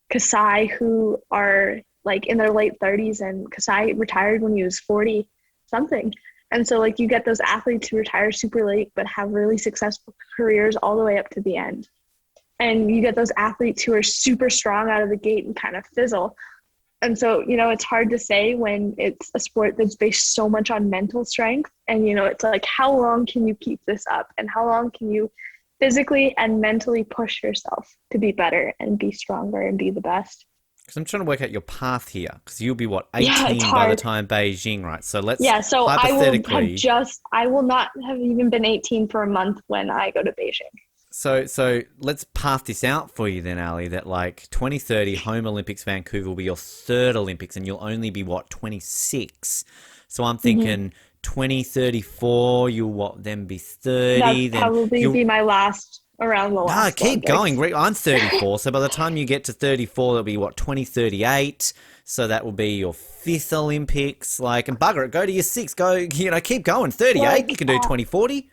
Kasai, who are like in their late 30s, and Kasai retired when he was 40 something. And so like you get those athletes who retire super late but have really successful careers all the way up to the end. And you get those athletes who are super strong out of the gate and kind of fizzle. And so, you know, it's hard to say when it's a sport that's based so much on mental strength. And, you know, it's like, how long can you keep this up? And how long can you physically and mentally push yourself to be better and be stronger and be the best?
Because I'm trying to work out your path here, because you'll be, 18 by the time Beijing, right? So let's hypothetically...
I will not have even been 18 for a month when I go to Beijing.
So let's path this out for you then, Ali, that like 2030 home Olympics Vancouver will be your third Olympics, and you'll only be 26. So I'm thinking 2034, you'll then be 30.
That'd probably be my last around the last.
Keep going. I'm 34, so by the time you get to 34, that'll be 2038. So that will be your fifth Olympics. Like, and bugger it, go to your sixth. Go, you know, keep going. 38, you can do 2040.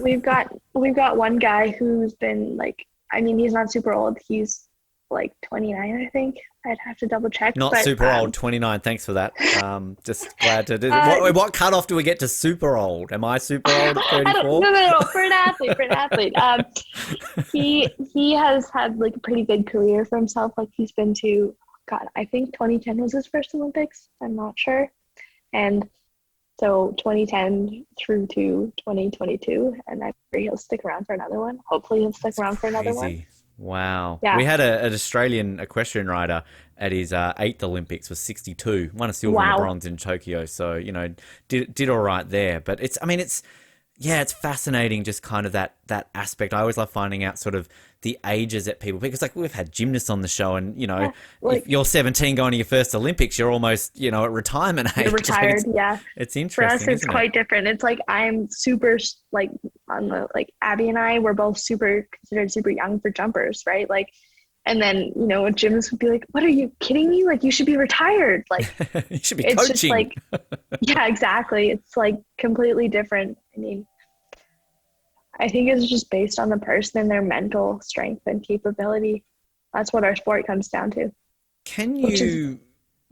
We've got one guy who's been like, I mean, he's not super old. He's like 29, I think. I'd have to double check.
Not super old, 29. Thanks for that. Just glad to do that. What cutoff do we get to super old? Am I super old at 34?
No. For an athlete. He has had like a pretty good career for himself. Like he's been to, I think 2010 was his first Olympics. I'm not sure. And so 2010 through to 2022, and I'm sure he'll stick around for another one. Hopefully he'll stick around for another one.
Wow.
Yeah.
We had an Australian equestrian rider at his eighth Olympics, was 62, won a silver and a
Wow.
bronze in Tokyo. So, did all right there. But it's fascinating, just kind of that aspect. I always love finding out sort of the ages that people, because like we've had gymnasts on the show, and
Yeah, like,
if you're 17 going to your first Olympics, you're almost at retirement age.
you're retired. Yeah.
It's
For
interesting.
us, it's
isn't
quite different. It's like I'm super like on the like Abby and I, we're both considered super young for jumpers, right? Like, and then gyms would be like, "What, are you kidding me? Like, you should be retired." Like,
You should be
it's
coaching.
just like, yeah, exactly. It's like completely different. I mean, I think it's just based on the person and their mental strength and capability. That's what our sport comes down to.
Can you?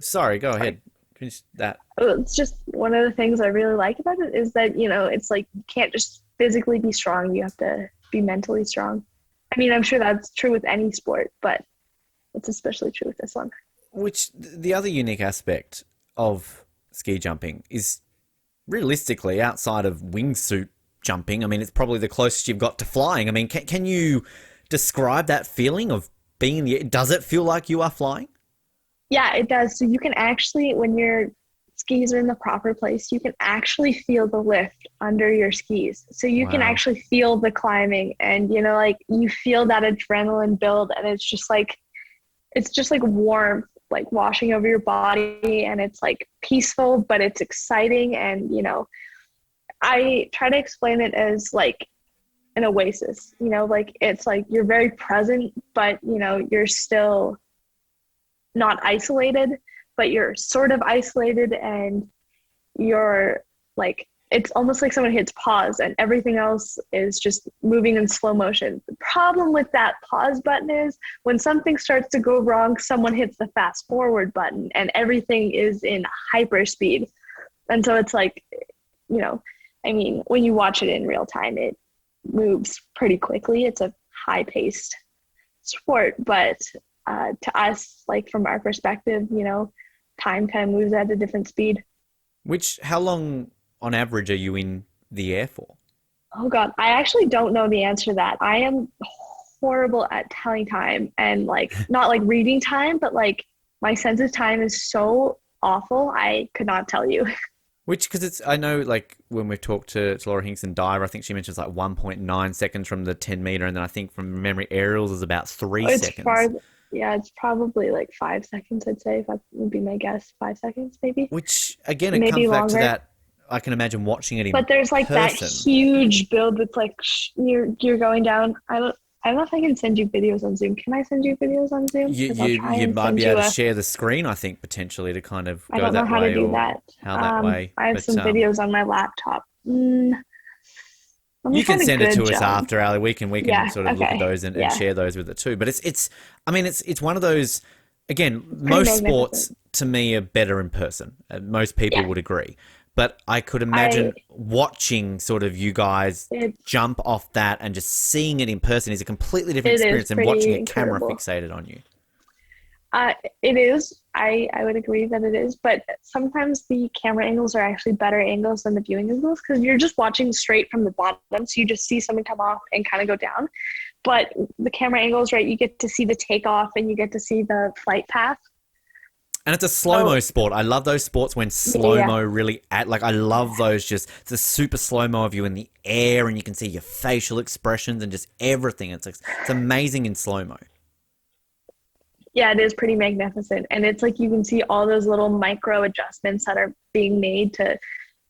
Sorry, go ahead. Finish that.
It's just one of the things I really like about it is that, it's like you can't just physically be strong. You have to be mentally strong. I mean, I'm sure that's true with any sport, but it's especially true with this one.
Which the other unique aspect of ski jumping is realistically outside of wingsuit jumping. I mean, it's probably the closest you've got to flying. I mean, can you describe that feeling of being in the air? Does it feel like you are flying?
Yeah, it does. So you can actually, when your skis are in the proper place, you can actually feel the lift under your skis. So you can actually feel the climbing, and like you feel that adrenaline build, and it's just like warmth, like washing over your body, and it's like peaceful, but it's exciting. And I try to explain it as like an oasis, like it's like you're very present, but you're still not isolated, but you're sort of isolated, and you're like, it's almost like someone hits pause and everything else is just moving in slow motion. The problem with that pause button is when something starts to go wrong, someone hits the fast forward button and everything is in hyper speed. And so it's like, I mean, when you watch it in real time, it moves pretty quickly. It's a high-paced sport, but to us, like from our perspective, time kind of moves at a different speed.
How long on average are you in the air for?
Oh God, I actually don't know the answer to that. I am horrible at telling time, and like not like reading time, but like my sense of time is so awful. I could not tell you.
Because I know, like, when we've talked to Laura Hinkson diver, I think she mentions like 1.9 seconds from the 10 meter, and then I think from memory aerials is about 3 seconds.
It's probably like 5 seconds, I'd say. That would be my guess. 5 seconds, maybe.
Which, again, it
maybe
comes back
longer.
to that, I can imagine watching it in
But there's like
person.
that huge build with like, you're going down. I don't know if I can send you videos on Zoom. Can I send you videos on Zoom?
You might be able to share the screen, I think, potentially, to kind of go that way.
I don't know how to do that.
That way.
I have some videos on my laptop.
You can send it to us after, Ali. We can sort of look at those and share those with it too. But it's one of those, again, most sports to me are better in person. Most people would agree. But I could imagine watching sort of you guys jump off that and just seeing it in person is a completely different experience than watching a camera fixated on you.
It is. I would agree that it is. But sometimes the camera angles are actually better angles than the viewing angles, because you're just watching straight from the bottom. So you just see someone come off and kind of go down. But the camera angles, right, you get to see the takeoff and you get to see the flight path.
And it's a slow-mo sport. I love those sports when slow-mo really I love those, just the super slow-mo of you in the air, and you can see your facial expressions and just everything. It's amazing in slow-mo.
Yeah, it is pretty magnificent. And it's like you can see all those little micro adjustments that are being made to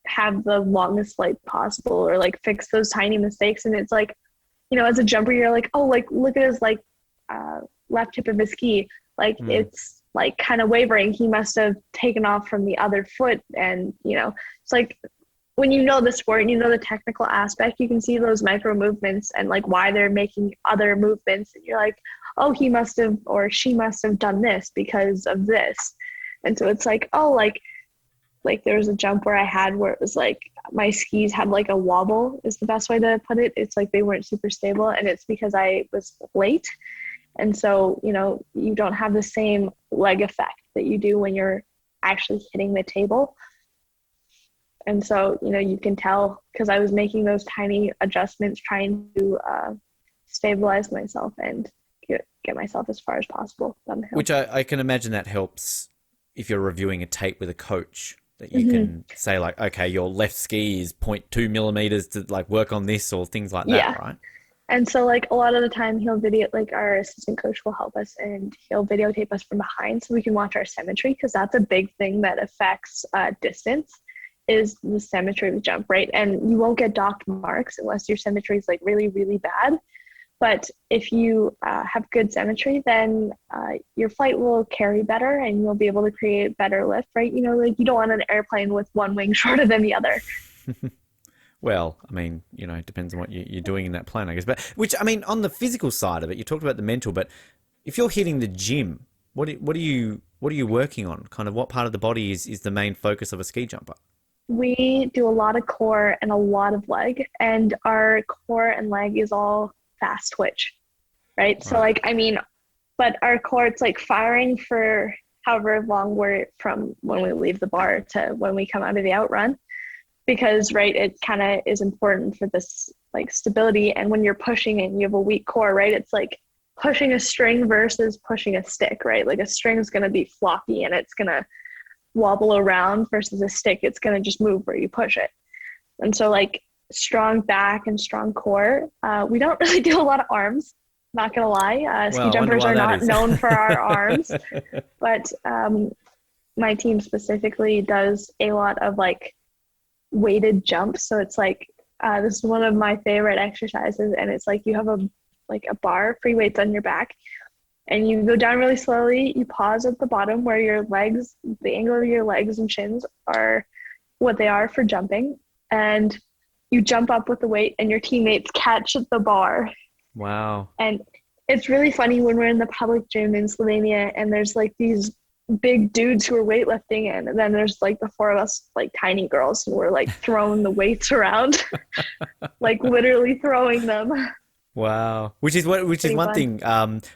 have the longest flight possible, or like fix those tiny mistakes. And it's like, as a jumper, you're like, oh, like look at his like left tip of his ski. Like it's like kind of wavering. He must have taken off from the other foot. And, it's like when you know the sport and you know the technical aspect, you can see those micro movements and like why they're making other movements. And you're like, oh, he must have, or she must have done this because of this. And so it's like, oh, like there was a jump where I had where it was like my skis had like a wobble is the best way to put it. It's like they weren't super stable, and it's because I was late. And so, you don't have the same leg effect that you do when you're actually hitting the table. And so, you can tell because I was making those tiny adjustments trying to stabilize myself and get myself as far as possible down the hill.
Which I can imagine that helps if you're reviewing a tape with a coach, that you can say like, okay, your left ski is 0.2 millimeters to like work on this or things like that, right?
And so like a lot of the time he'll like our assistant coach will help us and he'll videotape us from behind so we can watch our symmetry, because that's a big thing that affects distance, is the symmetry of the jump, right? And you won't get docked marks unless your symmetry is like really, really bad. But if you have good symmetry, then your flight will carry better and you'll be able to create better lift, right? You know, like you don't want an airplane with one wing shorter than the other.
Well, I mean, you know, it depends on what you're doing in that plane, I guess. But which, I mean, on the physical side of it, you talked about the mental, but if you're hitting the gym, what are you working on? Kind of what part of the body is the main focus of a ski jumper?
We do a lot of core and a lot of leg, and our core and leg is all fast twitch, right? So like, I mean, but our core, it's like firing for however long we're from when we leave the bar to when we come out of the outrun, because right, it kind of is important for this like stability. And when you're pushing and you have a weak core, right, it's like pushing a string versus pushing a stick, right? Like a string is going to be floppy and it's going to wobble around, versus a stick, it's going to just move where you push it. And so like strong back and strong core. We don't really do a lot of arms, not gonna lie. Ski jumpers are not known for our arms, but my team specifically does a lot of like weighted jumps. So it's like this is one of my favorite exercises, and it's like you have a bar, free weights on your back, and you go down really slowly. You pause at the bottom where your legs, the angle of your legs and shins are what they are for jumping, and you jump up with the weight and your teammates catch the bar.
Wow.
And it's really funny when we're in the public gym in Slovenia and there's like these big dudes who are weightlifting, and then there's like the four of us like tiny girls who were like throwing the weights around, like literally throwing them.
Wow. Which is one thing,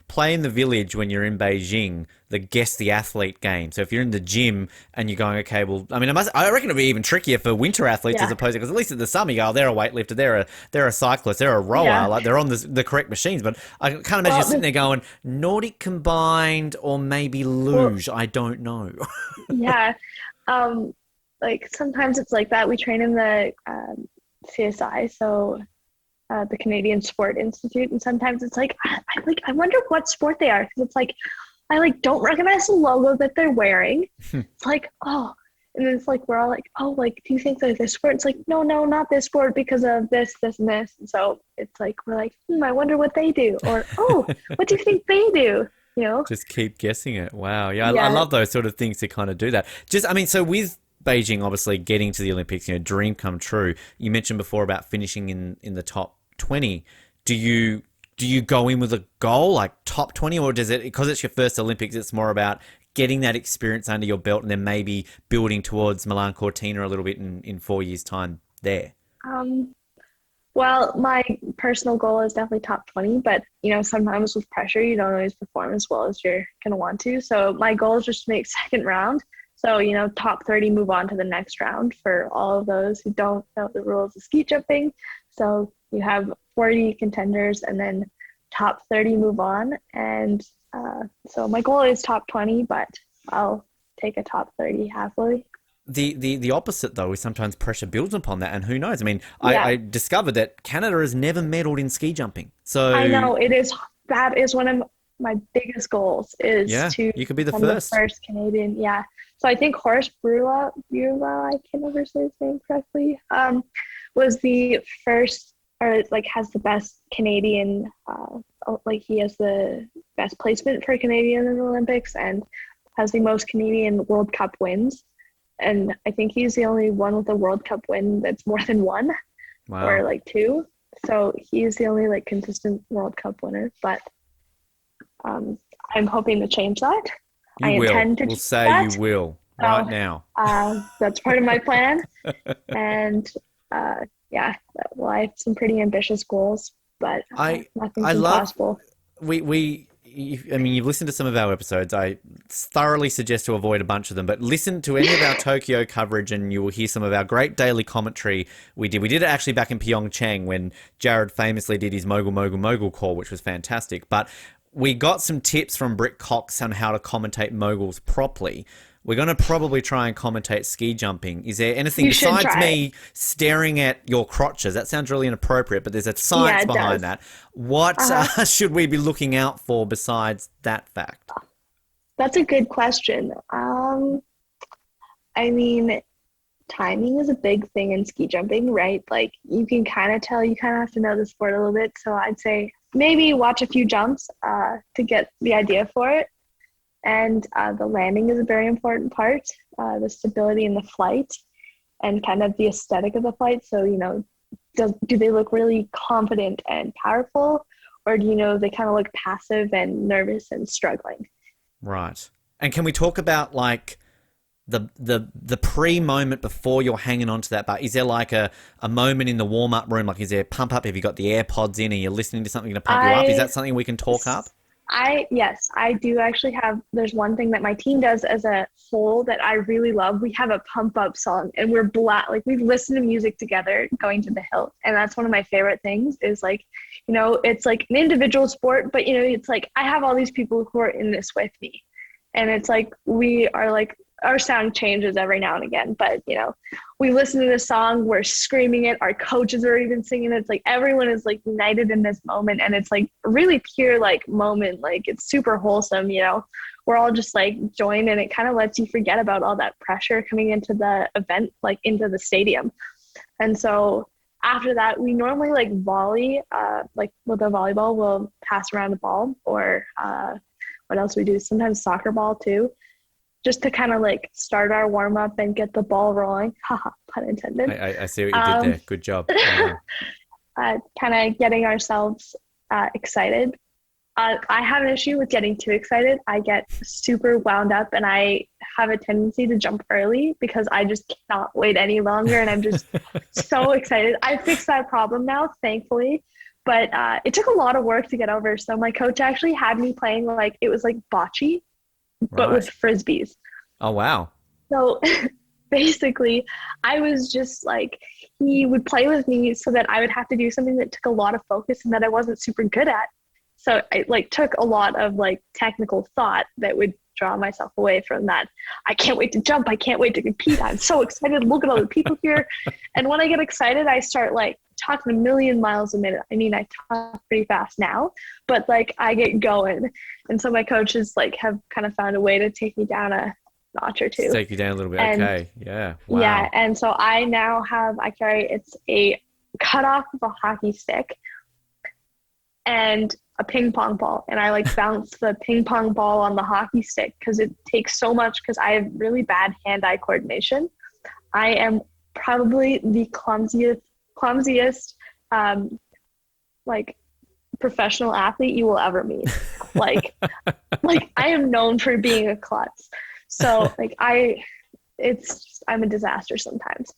play in the village when you're in Beijing, the guess the athlete game. So if you're in the gym and you're going, okay, well, I mean, I reckon it'd be even trickier for winter athletes as opposed to, because at least in the summer you go, oh, they're a weightlifter, they're a cyclist, they're a rower, like they're on the correct machines. But I can't imagine you sitting there going, Nordic combined or maybe luge, I don't know.
Yeah. Like sometimes it's like that. We train in the CSI, so the Canadian Sport Institute, and sometimes it's like I wonder what sport they are, because it's like I like don't recognize the logo that they're wearing. It's like, oh, and then it's like we're all like, oh, like do you think that this sport? It's like no, not this sport because of this and this. And so it's like we're like, I wonder what they do, or oh, what do you think they do? You know, just
keep guessing it. Wow, yeah. I love those sort of things to kind of do that. Just, I mean, so with Beijing, obviously getting to the Olympics, you know, dream come true. You mentioned before about finishing in the top 20. Do you go in with a goal like top 20, or does it, because it's your first Olympics, it's more about getting that experience under your belt and then maybe building towards Milan Cortina a little bit in 4 years' time there?
Well, my personal goal is definitely top 20, but you know, sometimes with pressure you don't always perform as well as you're gonna want to. So my goal is just to make second round. So, you know, top 30, move on to the next round for all of those who don't know the rules of ski jumping. So you have 40 contenders and then top 30 move on. And so my goal is top 20, but I'll take a top 30 happily.
The opposite, though, is sometimes pressure builds upon that. And who knows? I mean, I discovered that Canada has never medaled in ski jumping. So
I know that is one of my biggest goals is to
you could be the
first Canadian. Yeah. So I think Horst Brula, I can never say his name correctly, was the first, or like has the best Canadian, like he has the best placement for Canadian in the Olympics and has the most Canadian World Cup wins. And I think he's the only one with a World Cup win that's more than one.
Wow.
Or like two. So he's the only like consistent World Cup winner, but I'm hoping to change that.
You will right now.
That's part of my plan. And well, I have some pretty ambitious goals, but nothing's impossible.
I mean, you've listened to some of our episodes. I thoroughly suggest to avoid a bunch of them, but listen to any of our Tokyo coverage and you will hear some of our great daily commentary we did. We did it actually back in Pyeongchang when Jared famously did his mogul call, which was fantastic. But we got some tips from Britt Cox on how to commentate moguls properly. We're going to probably try and commentate ski jumping. Is there anything
You should
besides
try
me staring at your crotches? That sounds really inappropriate, but there's a science
it
behind
does.
that. What should we be looking out for besides that fact?
That's a good question. I mean, timing is a big thing in ski jumping, right? Like you can kind of tell, you kind of have to know the sport a little bit. So I'd say maybe watch a few jumps to get the idea for it. And the landing is a very important part, the stability in the flight and kind of the aesthetic of the flight. So, you know, do they look really confident and powerful, or do you know they kind of look passive and nervous and struggling?
Right. And can we talk about like the pre-moment before you're hanging on to that bar? Is there like a moment in the warm-up room? Like is there pump up? Have you got the AirPods in and you're listening to something to pump you up? Is that something we can talk up?
Yes, I do actually have, there's one thing that my team does as a whole that I really love. We have a pump up song and we listen to music together going to the hill. And that's one of my favorite things is like, you know, it's like an individual sport, but you know, it's like, I have all these people who are in this with me. And it's like, we are like, our sound changes every now and again, but you know, we listen to this song, we're screaming it, our coaches are even singing it. It's like everyone is like united in this moment, and it's like a really pure like moment, like it's super wholesome, you know. We're all just like joined, and it kind of lets you forget about all that pressure coming into the event, like into the stadium. And so after that, we normally like volley, like with a volleyball, we'll pass around the ball, or what else we do, sometimes soccer ball too, just to kind of like start our warm up and get the ball rolling. Haha, pun intended.
I see what you did there. Good job.
Kind of getting ourselves excited. I have an issue with getting too excited. I get super wound up and I have a tendency to jump early because I just cannot wait any longer. And I'm just so excited. I fixed that problem now, thankfully. But it took a lot of work to get over. So my coach actually had me playing like, it was like bocce, but with frisbees.
Oh, wow.
So basically, I was just like, he would play with me so that I would have to do something that took a lot of focus and that I wasn't super good at. So it like took a lot of like technical thought that would draw myself away from that. I can't wait to jump. I can't wait to compete. I'm so excited. Look at all the people here. And when I get excited, I start like talking a million miles a minute. I mean, I talk pretty fast now, but like I get going. And so my coaches like have kind of found a way to take me down a notch or two.
Take you down a little bit. And, okay. Yeah. Wow.
Yeah. And so I now it's a cutoff of a hockey stick and a ping pong ball. And I like bounce the ping pong ball on the hockey stick because it takes so much, because I have really bad hand-eye coordination. I am probably the clumsiest like professional athlete you will ever meet. Like I am known for being a klutz. So like I'm a disaster sometimes.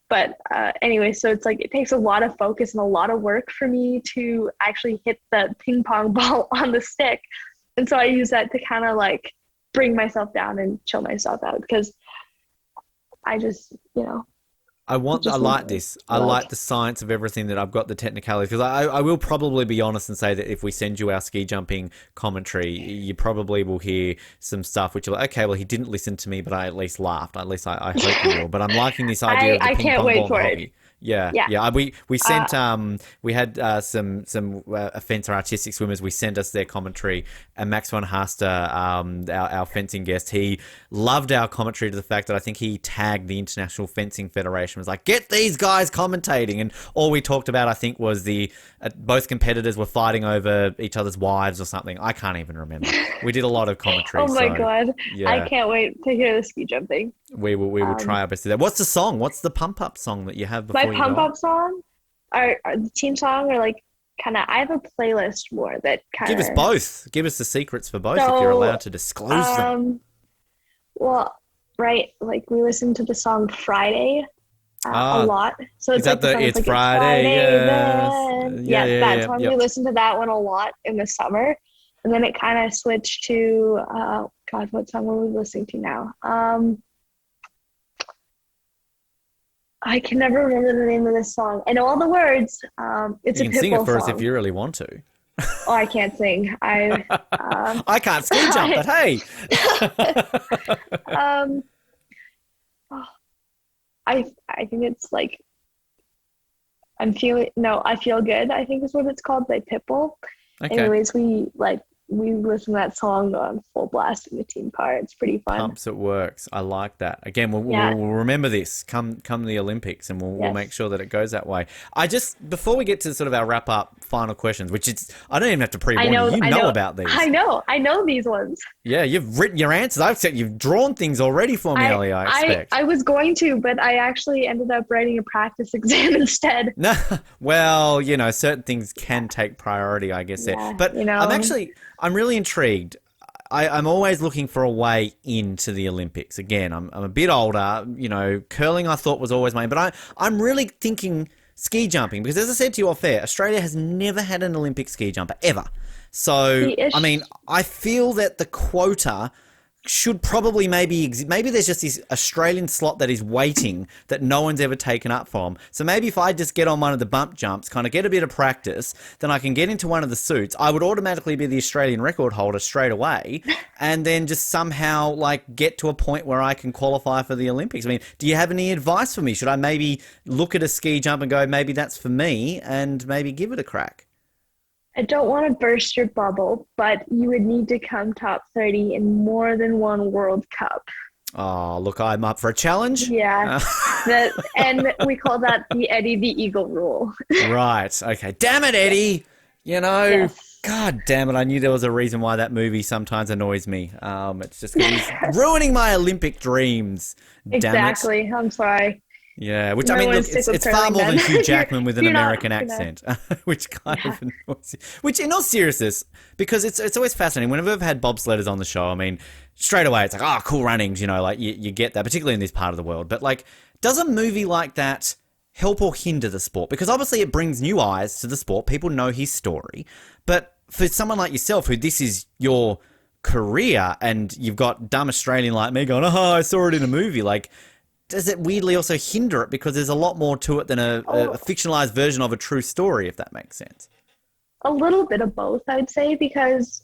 But anyway, so it's like it takes a lot of focus and a lot of work for me to actually hit the ping pong ball on the stick. And so I use that to kind of like bring myself down and chill myself out, because I just, you know.
I like this. I like the science of everything, that I've got the technicalities. Because I will probably be honest and say that if we send you our ski jumping commentary, you probably will hear some stuff which you're like, okay, well, he didn't listen to me, but I at least laughed. At least I hope you will. But I'm liking this idea of the ping pong ball hockey. Yeah. We sent we had some fence or artistic swimmers. We sent us their commentary, and Max von Haster, our fencing guest, he loved our commentary to the fact that I think he tagged the International Fencing Federation, was like, get these guys commentating, and all we talked about I think was the both competitors were fighting over each other's wives or something. I can't even remember. We did a lot of commentary.
Oh my god! Yeah. I can't wait to hear the ski jumping.
We will try our best to do that. What's the song? What's the pump up song that you have before
my pump up song, or the team song, or like kind of? I have a playlist more that kind of.
Give us both. Give us the secrets for both, if you're allowed to disclose them.
Well, right, like we listen to the song Friday a lot. So it's like
it's Friday.
That one. We listen to that one a lot in the summer, and then it kind of switched to God, what song were we listening to now? I can never remember the name of this song. I know all the words. It's
you
a
can sing it for
song.
us if you really want to.
Oh, I can't sing.
I can't ski jump, but hey.
um, oh, I think it's like I feel good, I think is what it's called by Pitbull.
Okay.
Anyways, we listen to that song on full blast in the team car. It's pretty fun.
Pumps it works. I like that. Again,
Yeah.
we'll remember this come the Olympics, and we'll make
Yes.
sure that it goes that way. I just before we get to sort of our wrap up final questions, which is I don't even have to pre-warn you. You know about these.
I know these ones.
Yeah, you've written your answers. I've said you've drawn things already for me, Ellie, I expect.
I was going to, but I actually ended up writing a practice exam instead.
No, well, certain things can take priority, I guess.
Yeah,
There, but I'm really intrigued. I'm always looking for a way into the Olympics. Again, I'm a bit older. Curling I thought was always mine, but I'm really thinking ski jumping because, as I said to you off air, Australia has never had an Olympic ski jumper ever. So, I mean, I feel that the quota should probably maybe there's just this Australian slot that is waiting that no one's ever taken up from. So maybe if I just get on one of the bump jumps, kind of get a bit of practice, then I can get into one of the suits. I would automatically be the Australian record holder straight away, and then just somehow get to a point where I can qualify for the Olympics. I mean, do you have any advice for me? Should I maybe look at a ski jump and go, maybe that's for me, and maybe give it a crack?
I don't want to burst your bubble, but you would need to come top 30 in more than one World Cup.
Oh, look, I'm up for a challenge.
Yeah. And we call that the Eddie the Eagle rule.
Right. Okay. Damn it, Eddie.
Yes.
God damn it. I knew there was a reason why that movie sometimes annoys me. It's just 'cause he's ruining my Olympic dreams.
Exactly.
Damn it.
I'm sorry.
Yeah, which
No
I mean, look,
one's sick
it's
of
far
curling
more than
then.
Hugh Jackman with an
You're not,
American accent, which kind
Yeah.
of annoys you. Which, in all seriousness, because it's always fascinating. Whenever I've had bobsledders on the show, I mean, straight away it's like, oh, cool runnings, you get that, particularly in this part of the world. But does a movie like that help or hinder the sport? Because obviously it brings new eyes to the sport. People know his story, but for someone like yourself, who this is your career, and you've got dumb Australian like me going, oh, I saw it in a movie, does it weirdly also hinder it because there's a lot more to it than a fictionalized version of a true story, if that makes sense?
A little bit of both, I'd say, because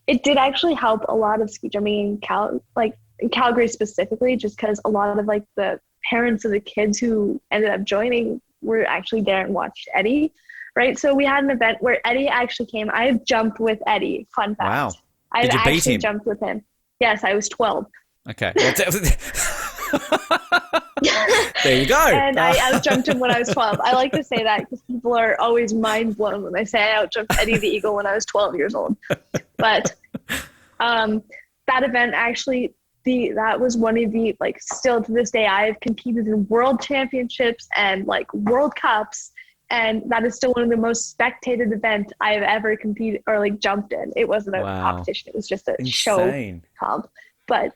it did actually help a lot of ski jumping in Calgary specifically, just because a lot of the parents of the kids who ended up joining were actually there and watched Eddie, right? So we had an event where Eddie actually came. I have jumped with Eddie. Fun fact.
Wow.
I've
Did you beat
actually
him?
jumped with him. Yes, I was 12.
Okay. There you go.
And I outjumped him when I was 12. I like to say that because people are always mind blown when I say I outjumped Eddie the Eagle when I was 12 years old. But that event actually, that was one of the, still to this day, I have competed in world championships and World Cups. And that is still one of the most spectated events I have ever competed or jumped in. It wasn't a competition. It was just a show comp. But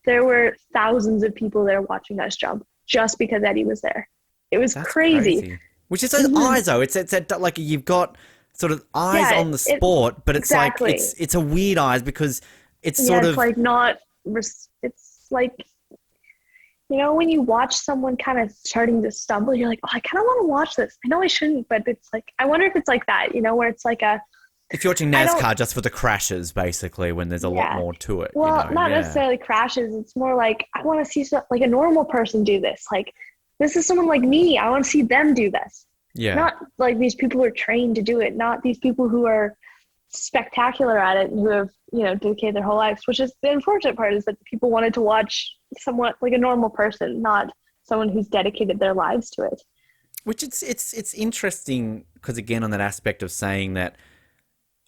there were thousands of people there watching us jump just because Eddie was there. It was crazy.
Which is those eyes, though. It's that you've got sort of eyes on the sport, but it's
exactly.
It's a weird eyes because it's
when you watch someone kind of starting to stumble, you're like, oh, I kind of want to watch this. I know I shouldn't, but it's I wonder if it's like that, where it's
if you're watching NASCAR just for the crashes, basically, when there's a lot more to it.
Well, not necessarily crashes. It's more I want to see a normal person do this. This is someone like me. I want to see them do this.
Yeah.
Not these people who are trained to do it. Not these people who are spectacular at it and who have, dedicated their whole lives, which is the unfortunate part, is that people wanted to watch somewhat like a normal person, not someone who's dedicated their lives to it.
Which it's interesting because, again, on that aspect of saying that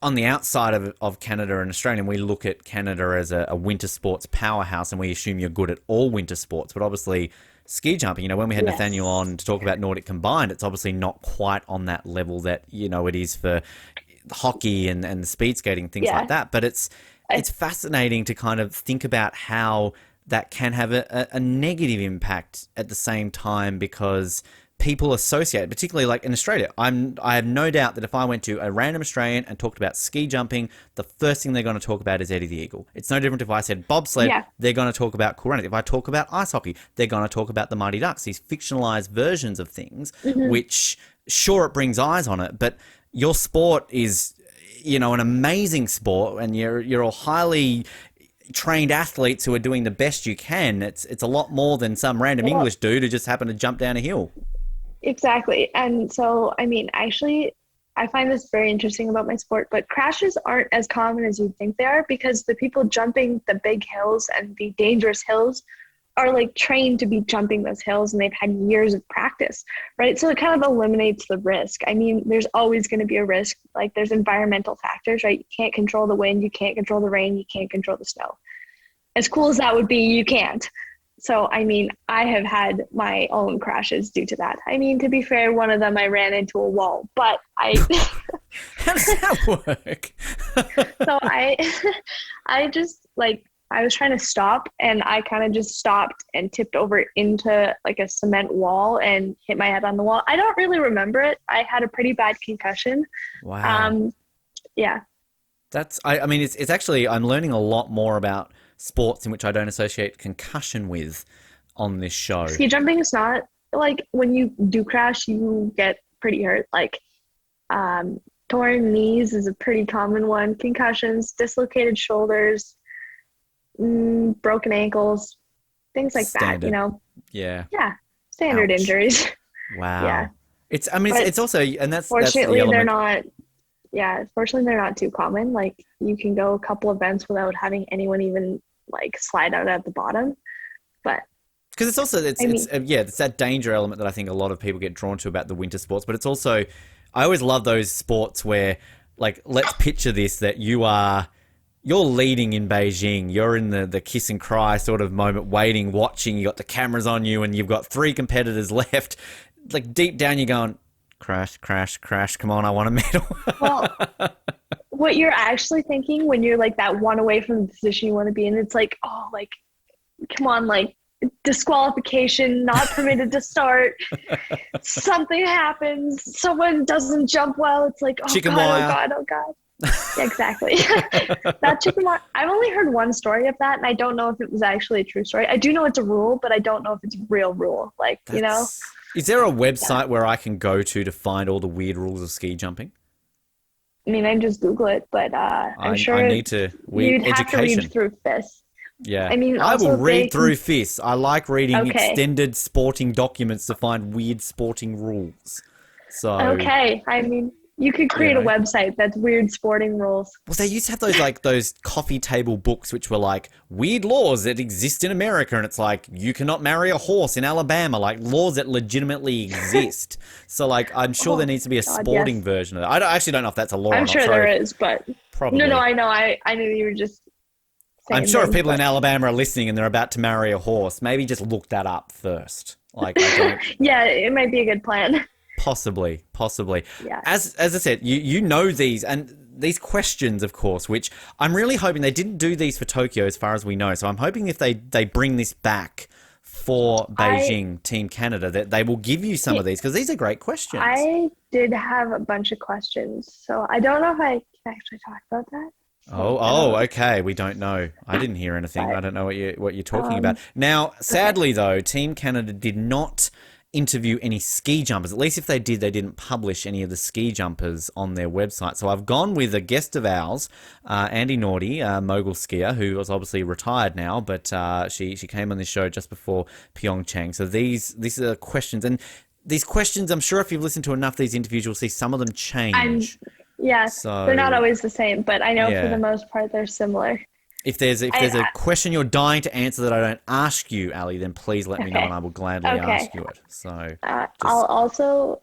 on the outside of Canada and Australia, we look at Canada as a winter sports powerhouse and we assume you're good at all winter sports. But obviously, ski jumping, when we had Nathaniel on to talk about Nordic combined, it's obviously not quite on that level that, it is for hockey and the speed skating, things like that. But it's fascinating to kind of think about how that can have a negative impact at the same time, because people associate, particularly in Australia. I have no doubt that if I went to a random Australian and talked about ski jumping, the first thing they're going to talk about is Eddie the Eagle. It's no different if I said bobsled, they're going to talk about cool running. If I talk about ice hockey, they're going to talk about the Mighty Ducks, these fictionalized versions of things, which, sure, it brings eyes on it, but your sport is, an amazing sport, and you're all highly trained athletes who are doing the best you can. It's a lot more than some random
Well,
English dude who just happened to jump down a hill.
exactly. And so, I mean, actually, I find this very interesting about my sport, but crashes aren't as common as you'd think they are, because the people jumping the big hills and the dangerous hills are like trained to be jumping those hills, and they've had years of practice, right? So it kind of eliminates the risk. I mean, there's always going to be a risk. Like, there's environmental factors, right? You can't control the wind, you can't control the rain, you can't control the snow. As cool as that would be, you can't. So, I mean, I have had my own crashes due to that. I mean, to be fair, one of them I ran into a wall, but
How does that work?
so I just like, I was trying to stop, and I kind of just stopped and tipped over into like a cement wall and hit my head on the wall. I don't really remember it. I had a pretty bad concussion.
Wow.
Yeah.
I mean, it's actually, I'm learning a lot more about sports in which I don't associate concussion with on this show.
Ski jumping is not like, when you do crash, you get pretty hurt. Like, torn knees is a pretty common one. Concussions, dislocated shoulders, broken ankles, things like
Standard.
that,
Yeah.
Yeah. Standard
Ouch.
injuries.
Wow.
Yeah.
It's also, and that's
Fortunately,
the
they're
element.
not too common. Like, you can go a couple events without having anyone even like slide out at the bottom. But
Because it's also,
I mean,
it's that danger element that I think a lot of people get drawn to about the winter sports. But it's also, I always love those sports where, like, let's picture this, that you're leading in Beijing. You're in the kiss and cry sort of moment, waiting, watching. You got the cameras on you, and you've got 3 competitors left. Like, deep down, you're going, crash, crash, crash. Come on, I want a medal.
well, what you're actually thinking when you're like that one away from the position you want to be in, it's like, oh, like, come on, like, disqualification, not permitted to start. Something happens. Someone doesn't jump well. It's like, oh
Chicken
God,
wire.
oh God, oh God. Yeah, exactly. That chicken wire. I've only heard one story of that, and I don't know if it was actually a true story. I do know it's a rule, but I don't know if it's a real rule. Like,
Is there a website where I can go to find all the weird rules of ski jumping?
I mean, I just Google it, but I'm sure
I need to
you'd have to
education.
read through this.
Yeah.
I mean,
I will
also
read through FIS. I like reading
Okay.
extended sporting documents to find weird sporting rules. So
Okay, I mean, you could create a website that's weird sporting rules.
Well, they used to have those coffee table books which were like weird laws that exist in America, and it's like you cannot marry a horse in Alabama, like laws that legitimately exist. So like I'm sure there needs to be a sporting
yes.
version of that. I actually don't know if that's a law.
I'm
or not.
sure
Sorry.
there is, but
Probably.
No, I know. I knew you were just saying
I'm sure if
things,
people
but
in Alabama are listening and they're about to marry a horse, maybe just look that up first. Like I don't.
Yeah, it might be a good plan.
Possibly.
Yeah.
As I said, you know these and these questions, of course, which I'm really hoping they didn't do these for Tokyo, as far as we know. So I'm hoping if they bring this back for Beijing, Team Canada, that they will give you some of these, because these are great questions.
I did have a bunch of questions, so I don't know if I can actually talk about that.
Okay. We don't know. I didn't hear anything. I don't know what you're talking about. Now, sadly, though, Team Canada did not interview any ski jumpers. At least if they did, they didn't publish any of the ski jumpers on their website. So I've gone with a guest of ours, Andy Naughty, mogul skier, who was obviously retired now, but she came on this show just before Pyeongchang. So these are questions, and these questions, I'm sure if you've listened to enough of these interviews, you'll see some of them change.
They're not always the same, but I know for the most part they're similar.
If there's a question you're dying to answer that I don't ask you, Ali, then please let me know and I will gladly ask you it. So
I can also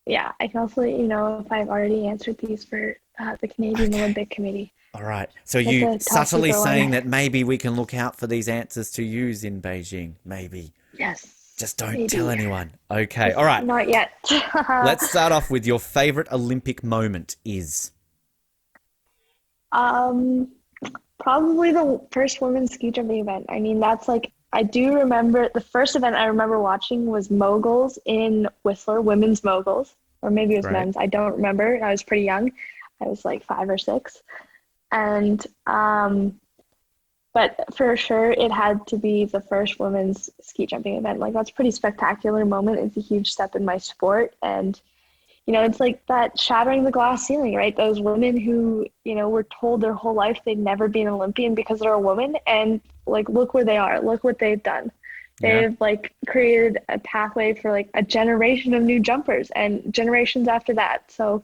let you know if I've already answered these for the Canadian Olympic Committee.
All right. So you subtly saying that maybe we can look out for these answers to use in Beijing. Maybe.
Yes.
Just don't tell anyone. Okay. All right.
Not yet.
Let's start off with your favorite Olympic moment is.
Probably the first women's ski jumping event. I mean, that's like, I do remember the first event I remember watching was moguls in Whistler, women's moguls, or maybe it was men's. I don't remember. I was pretty young. I was like 5 or 6. And, but for sure it had to be the first women's ski jumping event. Like, that's a pretty spectacular moment. It's a huge step in my sport. And it's like that shattering the glass ceiling, right? Those women who, were told their whole life they'd never be an Olympian because they're a woman, and like look where they are, look what they've done.
Yeah.
They've like created a pathway for like a generation of new jumpers and generations after that. So,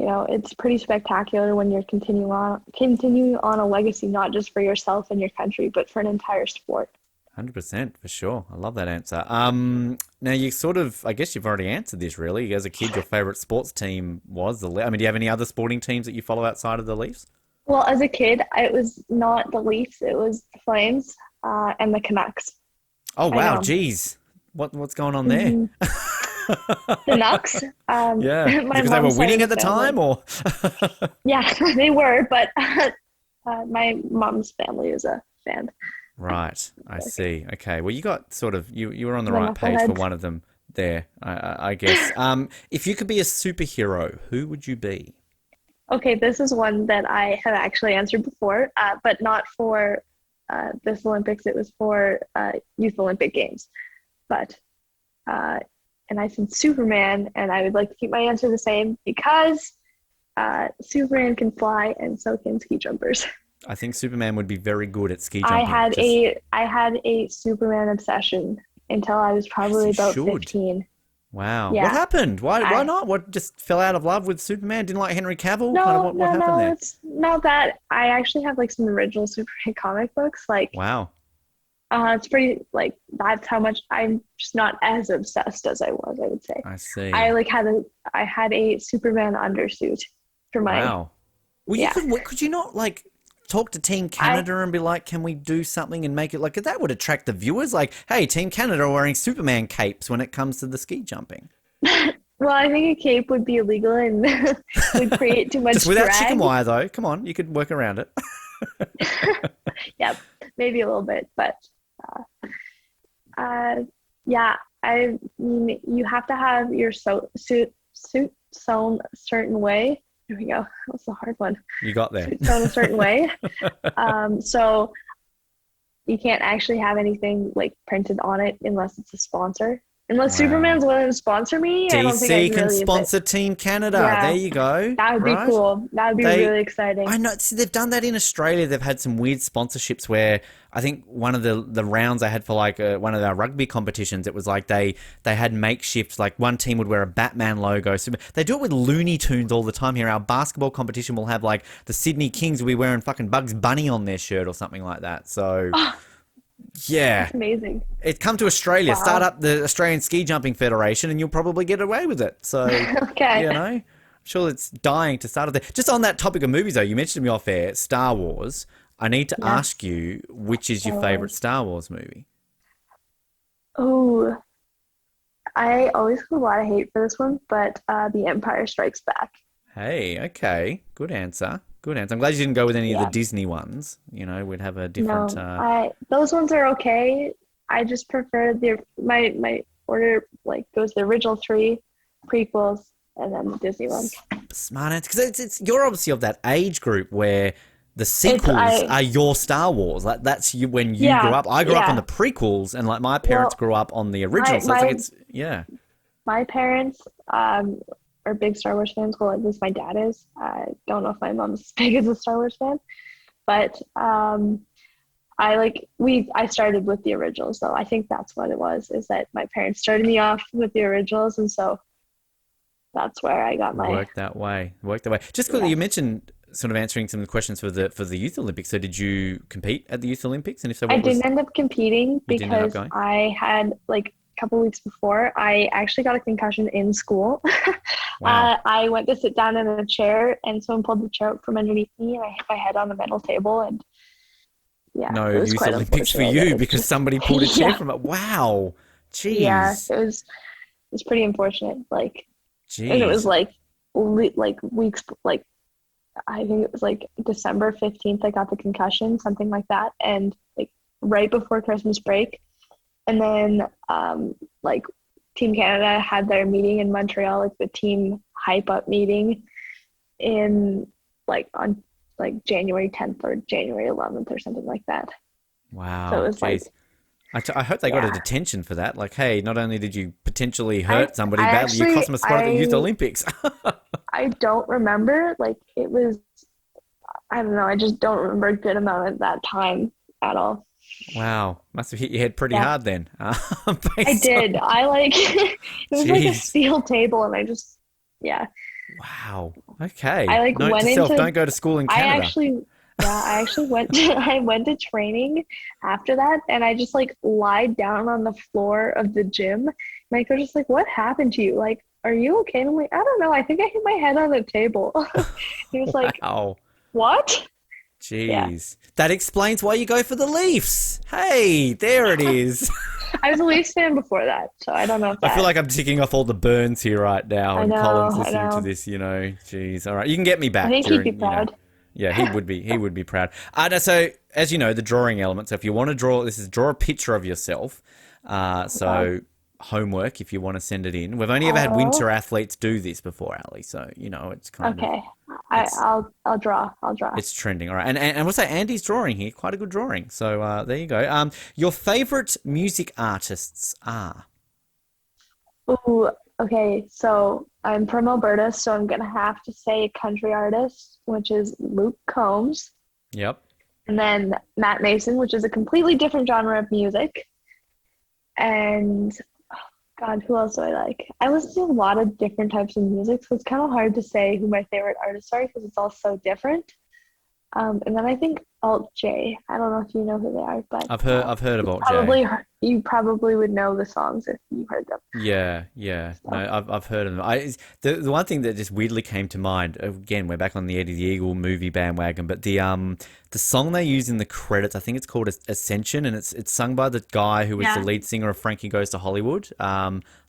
it's pretty spectacular when you're continuing on a legacy, not just for yourself and your country, but for an entire sport.
100% for sure. I love that answer. Now you sort of, I guess you've already answered this really. As a kid, your favorite sports team was I mean, do you have any other sporting teams that you follow outside of the Leafs?
Well, as a kid, it was not the Leafs, it was the Flames, and the Canucks.
Oh
I
wow,
know.
geez. What's going on there?
The Canucks.
Yeah.
My
Because they were
mom's side
winning
of
at the
family.
time or
Yeah, they were, but my mom's family is a fan.
Right, I see. Okay. Well, you got sort of you were on the
The
right page for
knuckleheads.
one of them there, I guess. If you could be a superhero, who would you be?
Okay, this is one that I have actually answered before, but not for this Olympics. It was for Youth Olympic Games. But, and I said Superman, and I would like to keep my answer the same because Superman can fly, and so can ski jumpers.
I think Superman would be very good at ski
I
jumping.
had a Superman obsession until I was
As
probably
you
about
should.
15.
Wow. What
Yeah.
happened? Why
I
not? What just fell out of love with Superman? Didn't like Henry Cavill? Kind of
no,
what
no,
happened
no,
there?
it's not that. I actually have like some original Superman comic books. Like,
Wow.
it's pretty like that's how much I'm just not as obsessed as I was, I would say.
I see.
I had a Superman undersuit for my
Wow. Well,
yeah.
could you not like talk to Team
I
Canada and be like, can we do something and make it like that would attract the viewers? Like, hey, Team Canada are wearing Superman capes when it comes to the ski jumping.
well, I think a cape would be illegal and would create too much
Just without
drag.
chicken wire, though. Come on, you could work around it.
Yep, maybe a little bit, but yeah, I mean, you have to have your suit sewn a certain way. There we go. That was a hard one.
You got there.
Suit sewn a certain way. So you can't actually have anything like printed on it unless it's a sponsor. Unless
Wow.
Superman's willing to sponsor me, I don't think I
DC
can
can
really use it.
sponsor Team Canada.
Yeah.
There you go.
That would be
right?
cool. That would be really exciting.
I know. See, they've done that in Australia. They've had some weird sponsorships where I think one of the rounds I had for like one of our rugby competitions, it was like they had makeshifts. Like one team would wear a Batman logo. So they do it with Looney Tunes all the time here. Our basketball competition will have like the Sydney Kings will be wearing fucking Bugs Bunny on their shirt or something like that. So. Yeah.
That's amazing.
It's come to Australia.
Wow.
Start up the Australian Ski Jumping Federation and you'll probably get away with it. So,
Okay.
I'm sure it's dying to start up there. Just on that topic of movies, though, you mentioned to me off air, Star Wars. I need to ask you, which is your favorite Star Wars movie?
Oh, I always have a lot of hate for this one, but The Empire Strikes Back.
Hey, okay. Good answer. Good answer. I'm glad you didn't go with any of the
Yeah.
Disney ones. We'd have a different...
No, those ones are okay. I just prefer my order like goes the original 3 prequels and then the Disney ones.
Smart answer. Because it's you're obviously of that age group where the sequels are your Star Wars. Like that's you when you grew up. I grew up on the prequels, and like my parents grew up on the originals. So it's
my parents are big Star Wars fans. Well, at least my dad is. I don't know if my mom's as big as a Star Wars fan, but I started with the originals though. I think that's what it was, is that my parents started me off with the originals, and so that's where I got my
worked that way. Just quickly, you mentioned sort of answering some of the questions for the Youth Olympics. So did you compete at the Youth Olympics? And if so,
I didn't end up competing because I had like a couple weeks before I actually got a concussion in school.
Wow.
I went to sit down in a chair and someone pulled the chair out from underneath me and I hit my head on the metal table and
no Youth Olympics for you because somebody pulled a chair from it. Wow. Jeez.
Yeah, it was pretty unfortunate. Like,
jeez.
And it was like weeks, like I think it was like December 15th I got the concussion, something like that, and like right before Christmas break. And then like Team Canada had their meeting in Montreal, like the team hype up meeting in on January 10th or January 11th or something like that.
Wow.
So it was like
I hope they got a
Yeah.
detention for that. Like, hey, not only did you potentially
I
hurt somebody
I
badly, you
actually
cost them a spot at the Youth Olympics.
I don't remember. Like it was, I don't know. I just don't remember a good amount of that time at all.
Wow, must have hit your head pretty
Yeah,
hard then.
I
Based
did.
on,
I like it was like a
jeez,
steel table, and yeah,
wow. Okay,
I like
note to
went
self:
into.
don't go to school in
I
Canada.
actually, yeah, I actually went. I went to training after that, and I just like lied down on the floor of the gym. My coach was like, "What happened to you? Like, are you okay?" And I'm like, "I don't know. I think I hit my head on the table." He was like,
Wow,
"What?" Yeah.
jeez, that explains why you go for the Leafs. Hey, there it is.
I was a Leafs fan before that, so I don't know if
I feel
that.
like I'm ticking off all the burns here right now,
I
and
know,
Colin's
I
listening to
know.
this. Jeez. All right, you can get me
I
back
think he'd be
during,
proud.
yeah, he would be. He would be proud. No, so as you know, the drawing element. So if you want to draw, this is draw a picture of yourself.
Okay.
So homework if you want to send it in. We've only ever had
Oh,
winter athletes do this before, Ali. So it's kind of
okay.
it's
I'll draw. I'll draw.
it's trending. All right, and we'll say Andy's drawing here, quite a good drawing. So there you go. Your favorite music artists are?
Ooh, okay. So I'm from Alberta, so I'm gonna have to say a country artist, which is Luke Combs,
Yep.
and then Matt Mason, which is a completely different genre of music. And God, who else do I like? I listen to a lot of different types of music, so it's kind of hard to say who my favorite artists are because it's all so different. And then I think Alt J. I don't know if you know who they are, but
I've heard about Jay.
you probably would know the songs if you heard them.
Yeah. No,
So
I've heard of them. The one thing that just weirdly came to mind. Again, we're back on the Eddie the Eagle movie bandwagon, but the song they use in the credits, I think it's called Ascension, and it's sung by the guy who was the
yeah,
lead singer of Frankie Goes to Hollywood.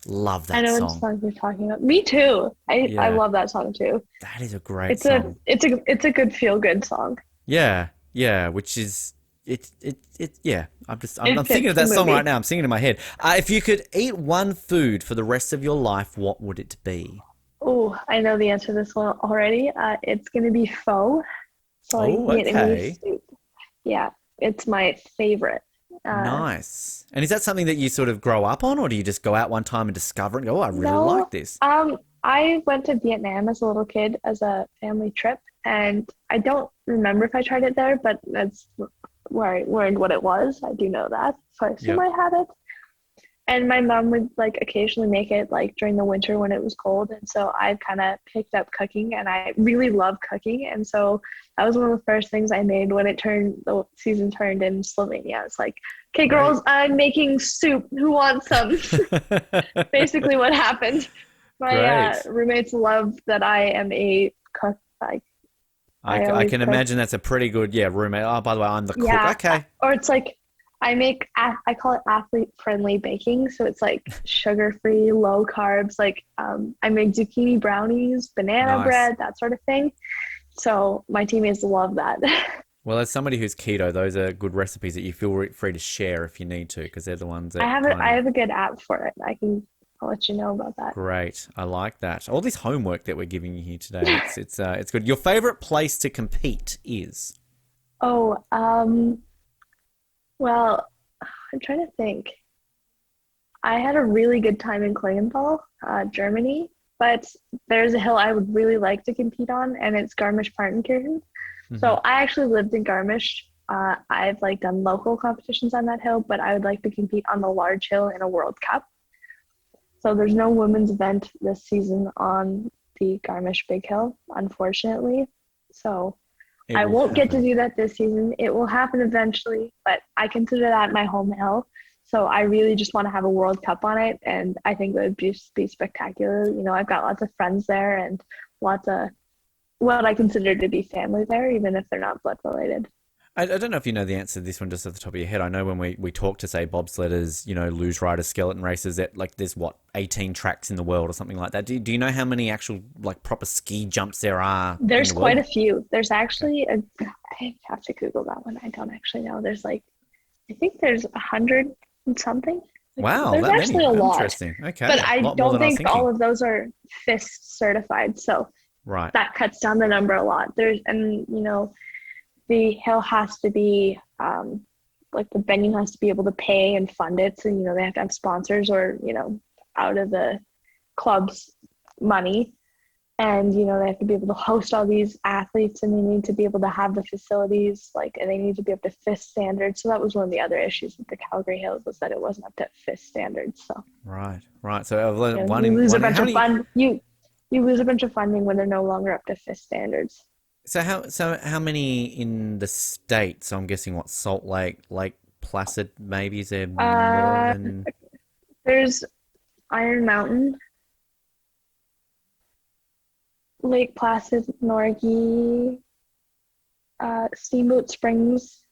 Love
I
that
know which
song.
song you're talking about. Me too. I
Yeah,
love that song too.
that is a great song.
It's a good feel good song.
Yeah. Which is yeah. I'm
It
thinking
fits
of
the
that song right
movie.
now. I'm singing in my head. If you could eat one food for the rest of your life, what would it be?
Oh, I know the answer to this one already. It's gonna be pho. So like
Oh,
Vietnamese
okay.
soup. Yeah, it's my favorite. Uh,
Nice. And is that something that you sort of grow up on, or do you just go out one time and discover it and go, oh, I really like
no,
this?
I went to Vietnam as a little kid as a family trip, and I don't remember if I tried it there, but that's where I learned what it was. I do know that, so I assume
Yep.
I had it. And my mom would like occasionally make it like during the winter when it was cold. And so I kind of picked up cooking and I really love cooking. And so that was one of the first things I made when the season turned in Slovenia. It's like, okay,
Great.
girls, I'm making soup. Who wants some? Basically what happened. My
Great.
roommates love that I am a cook. Like I
I
always
can
cook.
imagine that's a pretty good, yeah, roommate. Oh, by the way, I'm the cook.
Yeah.
Okay.
Or it's like I call it athlete friendly baking. So it's like sugar free, low carbs. Like I make zucchini brownies, banana
Nice.
bread, that sort of thing. So my teammates love that.
Well, as somebody who's keto, those are good recipes that you feel free to share if you need to, because they're the ones that kind
I
of
have a good app for it. I'll let you know about that.
great. I like that. All this homework that we're giving you here today, it's good. Your favorite place to compete is?
Oh, well, I'm trying to think. I had a really good time in Klingenthal, Germany, but there's a hill I would really like to compete on, and it's Garmisch-Partenkirchen.
Hmm.
So I actually lived in Garmisch. I've like done local competitions on that hill, but I would like to compete on the large hill in a World Cup. So there's no women's event this season on the Garmisch Big Hill, unfortunately. So
It
I
will
won't get to
happen.
do that this season. It will happen eventually, but I consider that my home hill. So I really just want to have a World Cup on it, and I think it would just be spectacular. You know, I've got lots of friends there and lots of what I consider to be family there, even if they're not blood related.
I don't know if you know the answer to this one just at the top of your head. I know when we talk to, say, bobsledders, luge riders, skeleton racers, that like there's what, 18 tracks in the world or something like that. Do you know how many actual like proper ski jumps there are in
There's
the
quite
world?
a few. There's
Okay.
actually I have to Google that one. I don't actually know. There's like, I think there's 100 and something. Like,
Wow,
there's
that
actually
many.
a lot,
Interesting.
but
Okay. A
I
lot more
don't
than I was
think all
thinking.
of those are FIST certified. So
Right.
that cuts down the number a lot. And the hill has to be like the venue has to be able to pay and fund it. So, you know, they have to have sponsors or, you know, out of the club's money. And, you know, they have to be able to host all these athletes, and they need to be able to have the facilities, like, and they need to be up to FIS standards. So that was one of the other issues with the Calgary Hills, was that it wasn't up to FIS standards. So
Right. So
you
one
you
in
lose
one.
a bunch
How
of
many?
fund. You lose a bunch of funding when they're no longer up to FIS standards.
So how many in the state? So I'm guessing what, Salt Lake, Lake Placid, maybe, is there more
Uh,
than?
there's Iron Mountain, Lake Placid, Norgie, Steamboat Springs,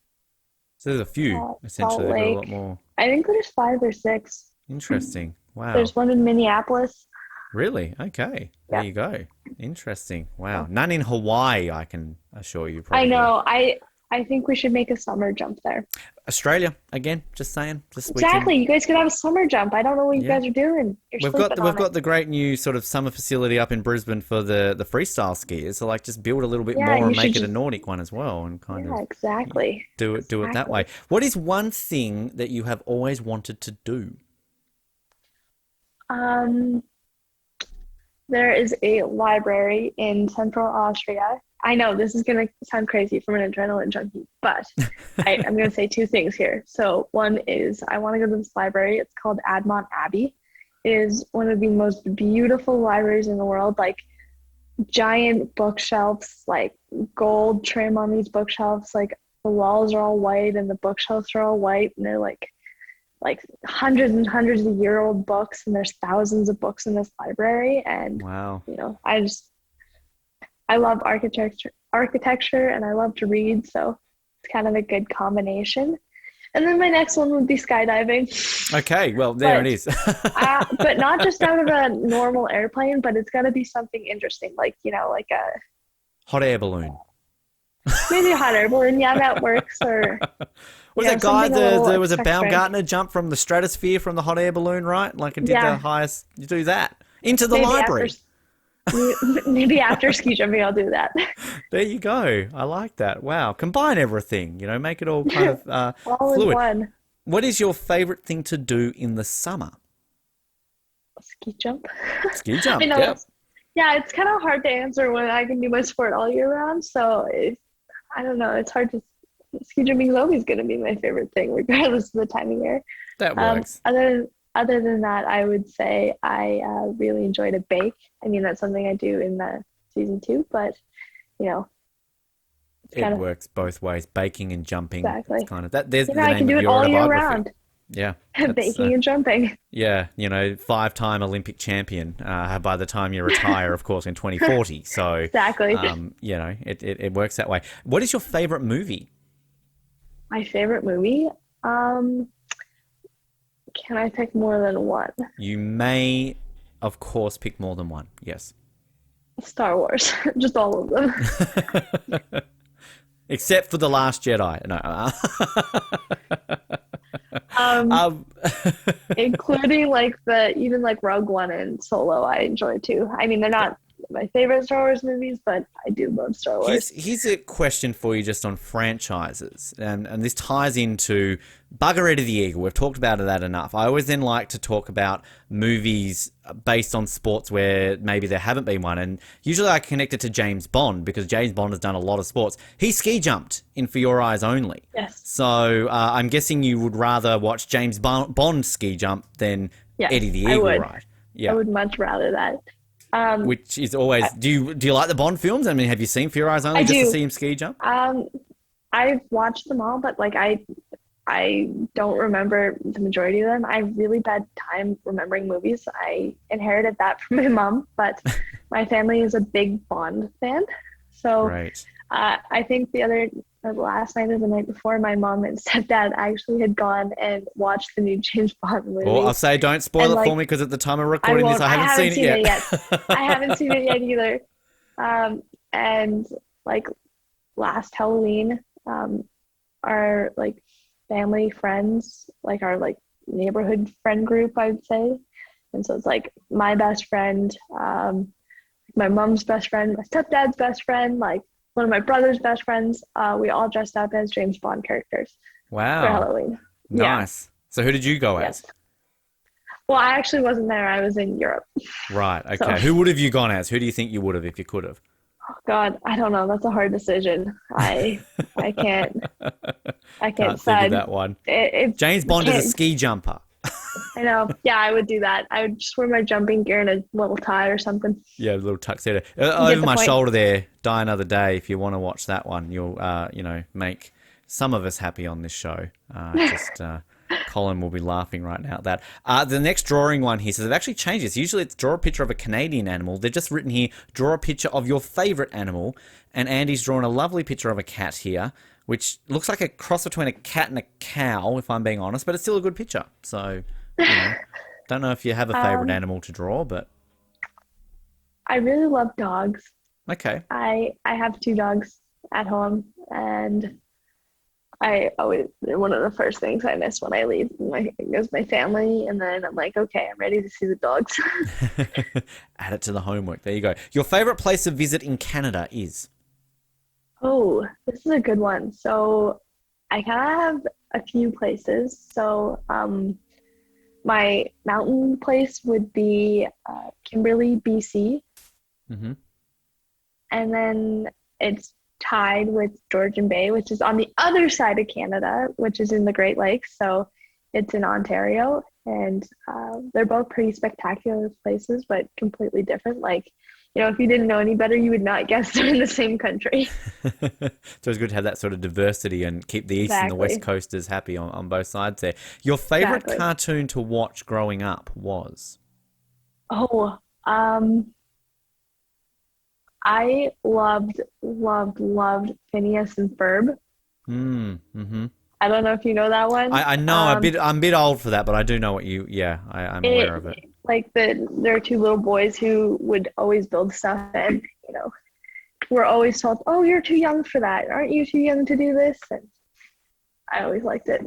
So there's a few
Salt
essentially. They've got a lot
Lake.
more.
I think there's 5 or 6.
Interesting. Wow.
There's one in Minneapolis.
Really? Okay. There
Yeah,
you go. Interesting. Wow. None in Hawaii, I can assure you,
I
probably.
know. I think we should make a summer jump there.
Australia, again, just saying. Just we
Exactly.
can.
You guys could have a summer jump. I don't know what you
Yeah.
guys are doing. You're
We've
sleeping on
got
it.
the great new sort of summer facility up in Brisbane for the freestyle skiers. So like just build a little bit
Yeah,
more
you
and
should
make it a
just.
Nordic one as well, and kind
Yeah,
of
exactly.
do it that way.
Exactly.
What is one thing that you have always wanted to do?
Um, there is a library in Central Austria. I know this is going to sound crazy from an adrenaline junkie, but I'm going to say 2 things here. So one is I want to go to this library. It's called Admont Abbey. It is one of the most beautiful libraries in the world, like giant bookshelves, like gold trim on these bookshelves. Like the walls are all white and the bookshelves are all white, and they're like hundreds and hundreds of year old books, and there's thousands of books in this library. And
Wow.
you know, I love architecture and I love to read, so it's kind of a good combination. And then my next one would be skydiving.
Okay, well there it
but
is.
but not just out of a normal airplane, but it's got to be something interesting, like, you know, like a
Hot air balloon.
maybe a hot air balloon. Yeah, that works. Or
Was
you know,
that guy
something a little
there was a
extra.
Baumgartner jump from the stratosphere from the hot air balloon, right? Like it did the
Yeah,
highest. You do that into the
maybe
library.
maybe after ski jumping, I'll do that.
There you go. I like that. Wow. Combine everything, make it all kind of
All in
fluid.
one.
What is your favorite thing to do in the summer?
Ski jump.
Ski jump.
I know.
Yep.
Yeah, it's kind of hard to answer when I can do my sport all year round. So I don't know. It's hard to. Ski jumping is always going to be my favorite thing, regardless of the time of year.
That works.
Other than that, I would say I really enjoy to bake. I mean, that's something I do in the season 2, but you know, it's
It
kind of
works both ways. Baking and jumping.
exactly.
It's kind of that. There's
You
the
know, I
name
can do
of
it
your
all year
autobiography.
round.
Yeah. That's,
Baking and jumping.
yeah, 5-time Olympic champion by the time you retire, of course, in 2040. So,
Exactly.
it works that way. What is your favorite movie?
My favorite movie. Can I pick more than one?
You may, of course, pick more than one. Yes.
Star Wars. Just all of them.
Except for The Last Jedi. No.
Um, including even Rogue One and Solo, I enjoy too. I mean, they're not my favorite Star Wars movies, but I do love Star Wars.
Here's a question for you just on franchises, and this ties into Bugger Eddie the Eagle. We've talked about that enough. I always then like to talk about movies based on sports where maybe there haven't been one, and usually I connect it to James Bond because James Bond has done a lot of sports. He ski jumped in For Your Eyes Only.
Yes.
So I'm guessing you would rather watch James Bond ski jump than
Yes,
Eddie the
I
Eagle,
would.
right? Yeah.
I would much rather that.
Which is always. Do you like the Bond films? I mean, have you seen For Your Eyes Only
I
just
do.
to see him ski jump?
I've watched them all, but I don't remember the majority of them. I have really bad time remembering movies. I inherited that from my mom, but my family is a big Bond fan. So
Right.
I think the last night or the night before, my mom and stepdad actually had gone and watched the new James Bond movie.
Well, I'll say don't spoil
And,
it for me because at the time of
I
recording
won't.
this, I haven't seen it yet.
I haven't seen it yet either. And last Halloween, our family friends, our neighborhood friend group, I'd say. And so it's my best friend, my mom's best friend, my stepdad's best friend, one of my brother's best friends. We all dressed up as James Bond characters.
Wow.
for Halloween. Yeah.
Nice. So who did you go as?
Yes. Well, I actually wasn't there. I was in Europe.
Right.
So,
Okay. Who would have you gone as? Who do you think you would have if you could have?
God, I don't know. That's a hard decision. I can't I can't
Can't think of
decide.
that one. James
It
Bond is a
can't.
ski jumper.
I know. Yeah, I would do that. I would just wear my jumping gear and a little tie or something.
Yeah, a little tuxedo.
You get
Over
the
my
point.
shoulder there, Die Another Day. If you want to watch that one, you'll, make some of us happy on this show. Colin will be laughing right now at that. The next drawing one here says they've actually changed this. Usually it's draw a picture of a Canadian animal. They've just written here, draw a picture of your favourite animal. And Andy's drawn a lovely picture of a cat here, which looks like a cross between a cat and a cow, if I'm being honest, but it's still a good picture. So, don't know if you have a favourite animal to draw, but...
I really love dogs.
Okay.
I have 2 dogs at home, and I always, one of the first things I miss when I leave is my family, and then I'm like, okay, I'm ready to see the dogs.
Add it to the homework. There you go. Your favourite place to visit in Canada is?
Oh, this is a good one. So I kind of have a few places. So my mountain place would be Kimberley, BC.
Mm-hmm.
And then it's tied with Georgian Bay, which is on the other side of Canada, which is in the Great Lakes. So it's in Ontario, and they're both pretty spectacular places, but completely different. Like, if you didn't know any better, you would not guess they're in the same country.
So it's good to have that sort of diversity and keep the East and the
Exactly.
West Coasters happy on both sides there. Your favourite
Exactly.
cartoon to watch growing up was?
Oh, I loved Phineas and Ferb.
Mm-hmm.
I don't know if you know that one.
I know I'm a bit old for that, but I do know what I'm aware of it.
Like there are 2 little boys who would always build stuff, and we're always told, "Oh, you're too young for that. Aren't you too young to do this?" And I always liked it.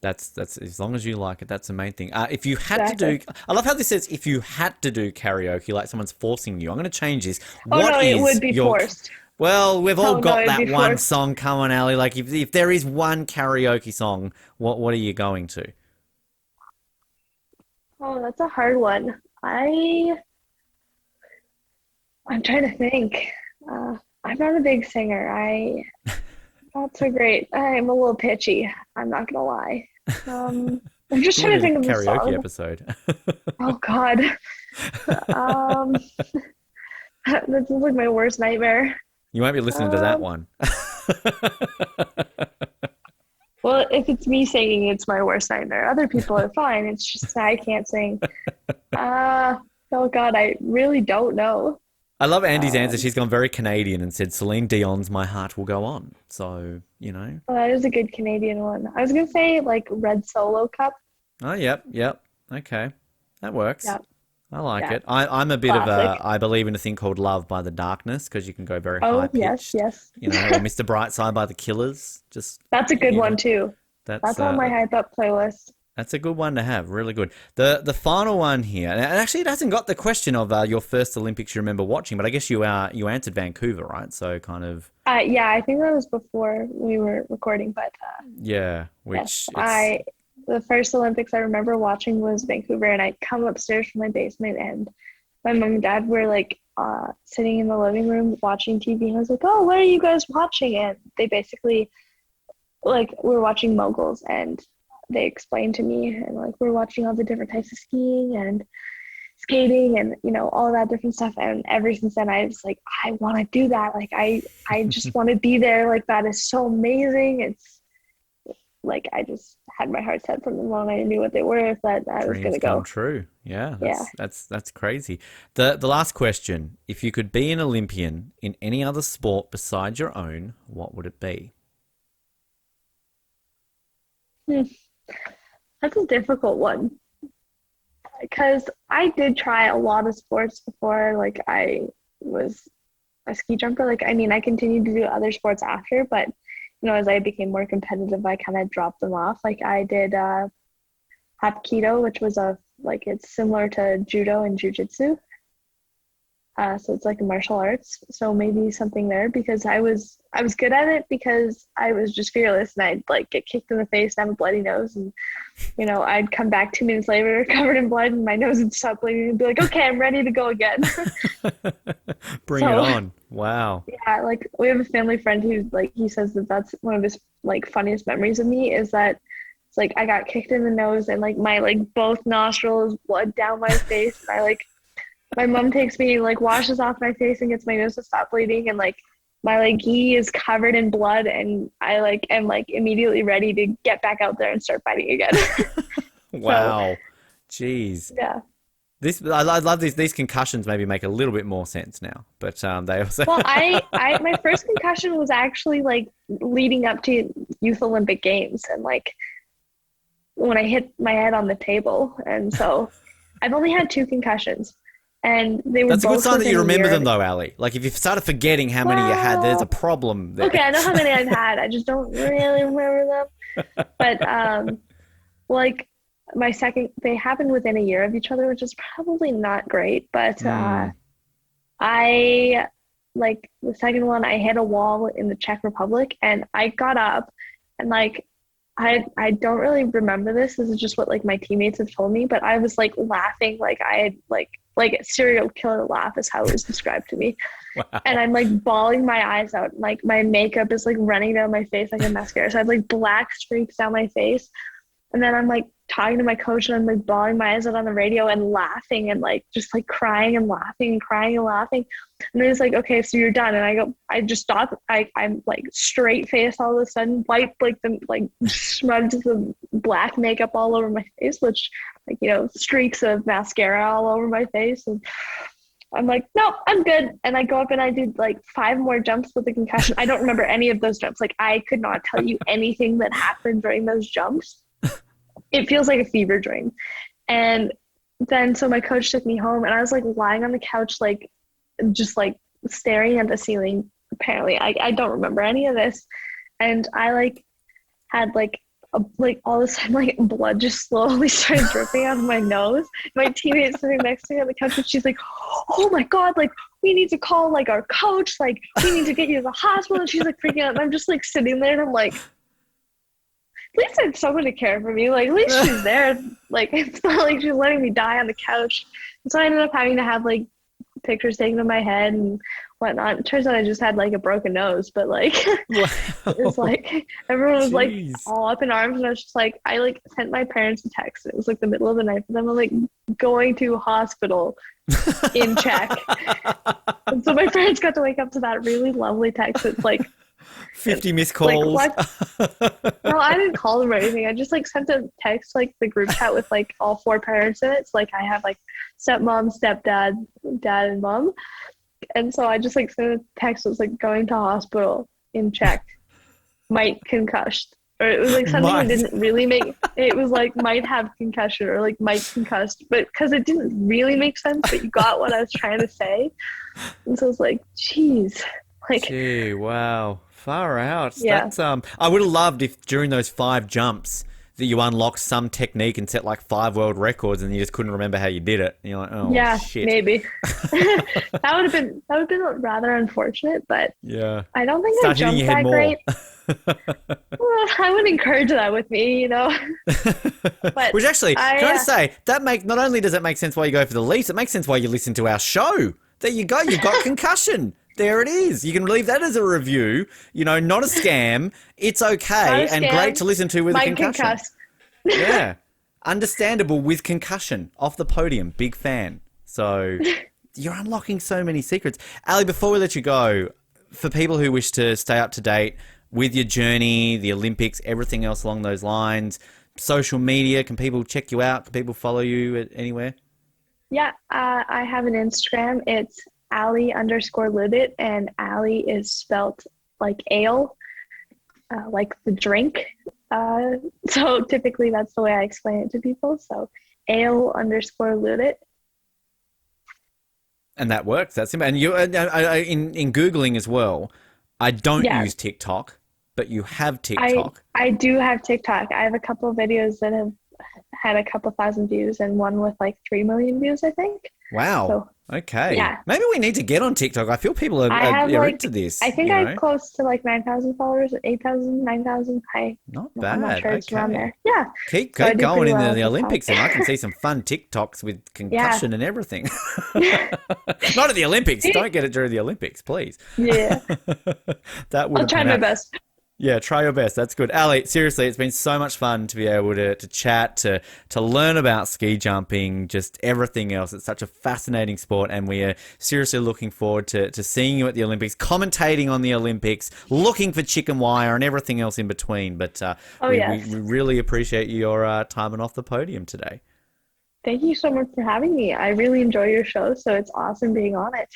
That's as long as you like it, that's the main thing. If you had to do, I love how this says if you had to do karaoke, like someone's forcing you. I'm going to change this.
Oh no, it would be forced.
Well, we've all got
it'd
that
be
one
forced.
song coming, Ali. Like if there is one karaoke song, what are you going to?
Oh, that's a hard one. I'm trying to think. I'm not a big singer. Not so great. I'm a little pitchy. I'm not gonna lie. I'm just trying to think of the
karaoke
song.
episode.
Oh God. That sounds like my worst nightmare.
You won't be listening to that one.
Well, if it's me singing, it's my worst nightmare. Other people are fine. It's just I can't sing. Oh God, I really don't know.
I love Andy's answer. She's gone very Canadian and said Celine Dion's "My Heart Will Go On." So,
Well, that is a good Canadian one. I was gonna say like Red Solo Cup.
Oh, yep. Okay. That works.
Yep.
I like
Yeah.
it. I'm a bit
Classic.
I believe in a thing called Love by the Darkness because you can go very
Oh,
high pitched.
yes.
Or Mr. Brightside by the Killers.
That's a good one too. That's on my hype up playlist.
That's a good one to have. Really good. The final one here, and actually it hasn't got the question of your first Olympics you remember watching, but I guess you answered Vancouver, right? So kind of.
Yeah, I think that was before we were recording, but
yeah,
yes, the first Olympics I remember watching was Vancouver, and I come upstairs from my basement, and my mom and dad were like sitting in the living room watching TV, and I was like, "Oh, what are you guys watching?" And they basically we're watching moguls, and they explained to me, and we're watching all the different types of skiing and skating and all that different stuff, and ever since then I was like, I want to do that. I just want to be there. That is so amazing. It's I just had my heart set from the moment I knew what they were, that I was going to go.
Come true. Yeah, that's crazy. The last question: if you could be an Olympian in any other sport besides your own, what would it be?
That's a difficult one, because I did try a lot of sports before. I was a ski jumper. I continued to do other sports after, but as I became more competitive, I kind of dropped them off. I did Hapkido, which was it's similar to judo and jujitsu. So it's like a martial arts. So maybe something there, because I was good at it because I was just fearless, and I'd like get kicked in the face and have a bloody nose, and I'd come back 2 minutes later covered in blood and my nose would stop bleeding and be like, okay, I'm ready to go again.
Bring it on. Wow.
Yeah, like we have a family friend who like he says that that's one of his like funniest memories of me, is that it's like I got kicked in the nose and like my like both nostrils, blood down my face, and I like my mom takes me, like washes off my face and gets my nose to stop bleeding, and like my like gi is covered in blood, and I like am like immediately ready to get back out there and start fighting again.
Wow. Jeez.
Yeah.
I love these concussions maybe make a little bit more sense now, but they also
Well, I my first concussion was actually like leading up to Youth Olympic Games, and like when I hit my head on the table, and so I've only had 2 concussions. And they were
That's a good
both
sign that you
within a
remember
year.
them though, Ali. Like if you started forgetting how many you had, there's a problem there.
Okay, I know how many I've had. I just don't really remember them. But like my second, they happened within a year of each other, which is probably not great. But I like the second one, I hit a wall in the Czech Republic, and I got up, and like I don't really remember this. This is just what like my teammates have told me, but I was like laughing like I had like a serial killer laugh is how it was described to me.
Wow.
And I'm like bawling my eyes out. Like my makeup is like running down my face like a mascara. So I have like black streaks down my face. And then I'm like talking to my coach, and I'm like bawling my eyes out on the radio and laughing and like just like crying and laughing and crying and laughing. And then it's like, okay, so you're done. And I just stop. I'm like straight face all of a sudden, wipe like the like smudged the black makeup all over my face, which like, streaks of mascara all over my face. And I'm like, no, I'm good. And I go up and I did like 5 more jumps with the concussion. I don't remember any of those jumps. Like I could not tell you anything that happened during those jumps. It feels like a fever dream. And then so my coach took me home, and I was like lying on the couch, like just like staring at the ceiling. Apparently I don't remember any of this. And I like had like all of a sudden like blood just slowly started dripping out of my nose. My teammate sitting next to me on the couch, and she's like, oh my God, like we need to call like our coach, like we need to get you to the hospital. And she's like freaking out, and I'm just like sitting there, and I'm like, at least I have someone to care for me. Like, at least she's there. Like, it's not like she's letting me die on the couch. And so I ended up having to have, like, pictures taken of my head and whatnot. It turns out I just had, like, a broken nose. But, like,
Wow.
it was, like, everyone was, like,
Jeez.
all up in arms. And I was just, like, I, like, sent my parents a text. It was, like, the middle of the night for them. I'm, like, going to hospital in Czech. And so my parents got to wake up to that really lovely text. It's, like,
50 missed calls.
Like, what? No, I didn't call them or anything. I just like sent a text, like the group chat with like all 4 parents in it. So like I have like stepmom, stepdad, dad, and mom. And so I just like sent a text that was like going to hospital in Czech, might concussed. Or it was like something that didn't really make it was like might have concussion or like might concussed, but because it didn't really make sense, but you got what I was trying to say. And so it's like, geez. Like,
gee, wow. Far out.
Yeah.
That's I would have loved if during those 5 jumps that you unlocked some technique and set like 5 world records, and you just couldn't remember how you did it. And you're like, oh
yeah,
shit.
maybe. that would have been rather unfortunate, but
Yeah.
I don't think
Start
I
hitting
jumped
your head
that
more.
great. Well, I would encourage that with me, But
Which actually, can I
I
say, not only does it make sense why you go for the Leafs, it makes sense why you listen to our show. There you go, you've got concussion. There it is. You can leave that as a review. Not a scam. It's okay and great to listen to with a
might
concussion.
concuss.
Yeah. Understandable with concussion. Off the podium. Big fan. So you're unlocking so many secrets. Ali, before we let you go, for people who wish to stay up to date with your journey, the Olympics, everything else along those lines, social media, can people check you out? Can people follow you at anywhere?
Yeah, I have an Instagram. It's Ali_Loutitt, and Ali is spelt like ale, like the drink. So typically that's the way I explain it to people. So ale_Loutitt.
And that works. That's simple. And you, in Googling as well, I don't use TikTok, but you have TikTok.
I do have TikTok. I have a couple of videos that have had a couple thousand views, and one with like 3 million views, I think.
Wow.
So
Okay.
yeah,
Maybe we need to get on TikTok. I feel people
I have
are
like,
into this.
I think
you
I
know?
have close to like 9,000 followers, 8,000, 9,000.
Not
I'm not
bad.
sure, it's around
Okay.
there. Yeah.
Keep
So I
keep
do
going
pretty
in
well at
the
TikTok.
Olympics, and I can see some fun TikToks with
Yeah.
concussion and everything. Not at the Olympics. Don't get it during the Olympics, please.
Yeah.
That
I'll
wouldn't
try
pan
my
out.
best.
Yeah, try your best. That's good. Ali, seriously, it's been so much fun to be able to chat, to learn about ski jumping, just everything else. It's such a fascinating sport, and we are seriously looking forward to seeing you at the Olympics, commentating on the Olympics, looking for chicken wire and everything else in between. But
Oh, yes.
we really appreciate your time and off the podium today.
Thank you so much for having me. I really enjoy your show, so it's awesome being on it.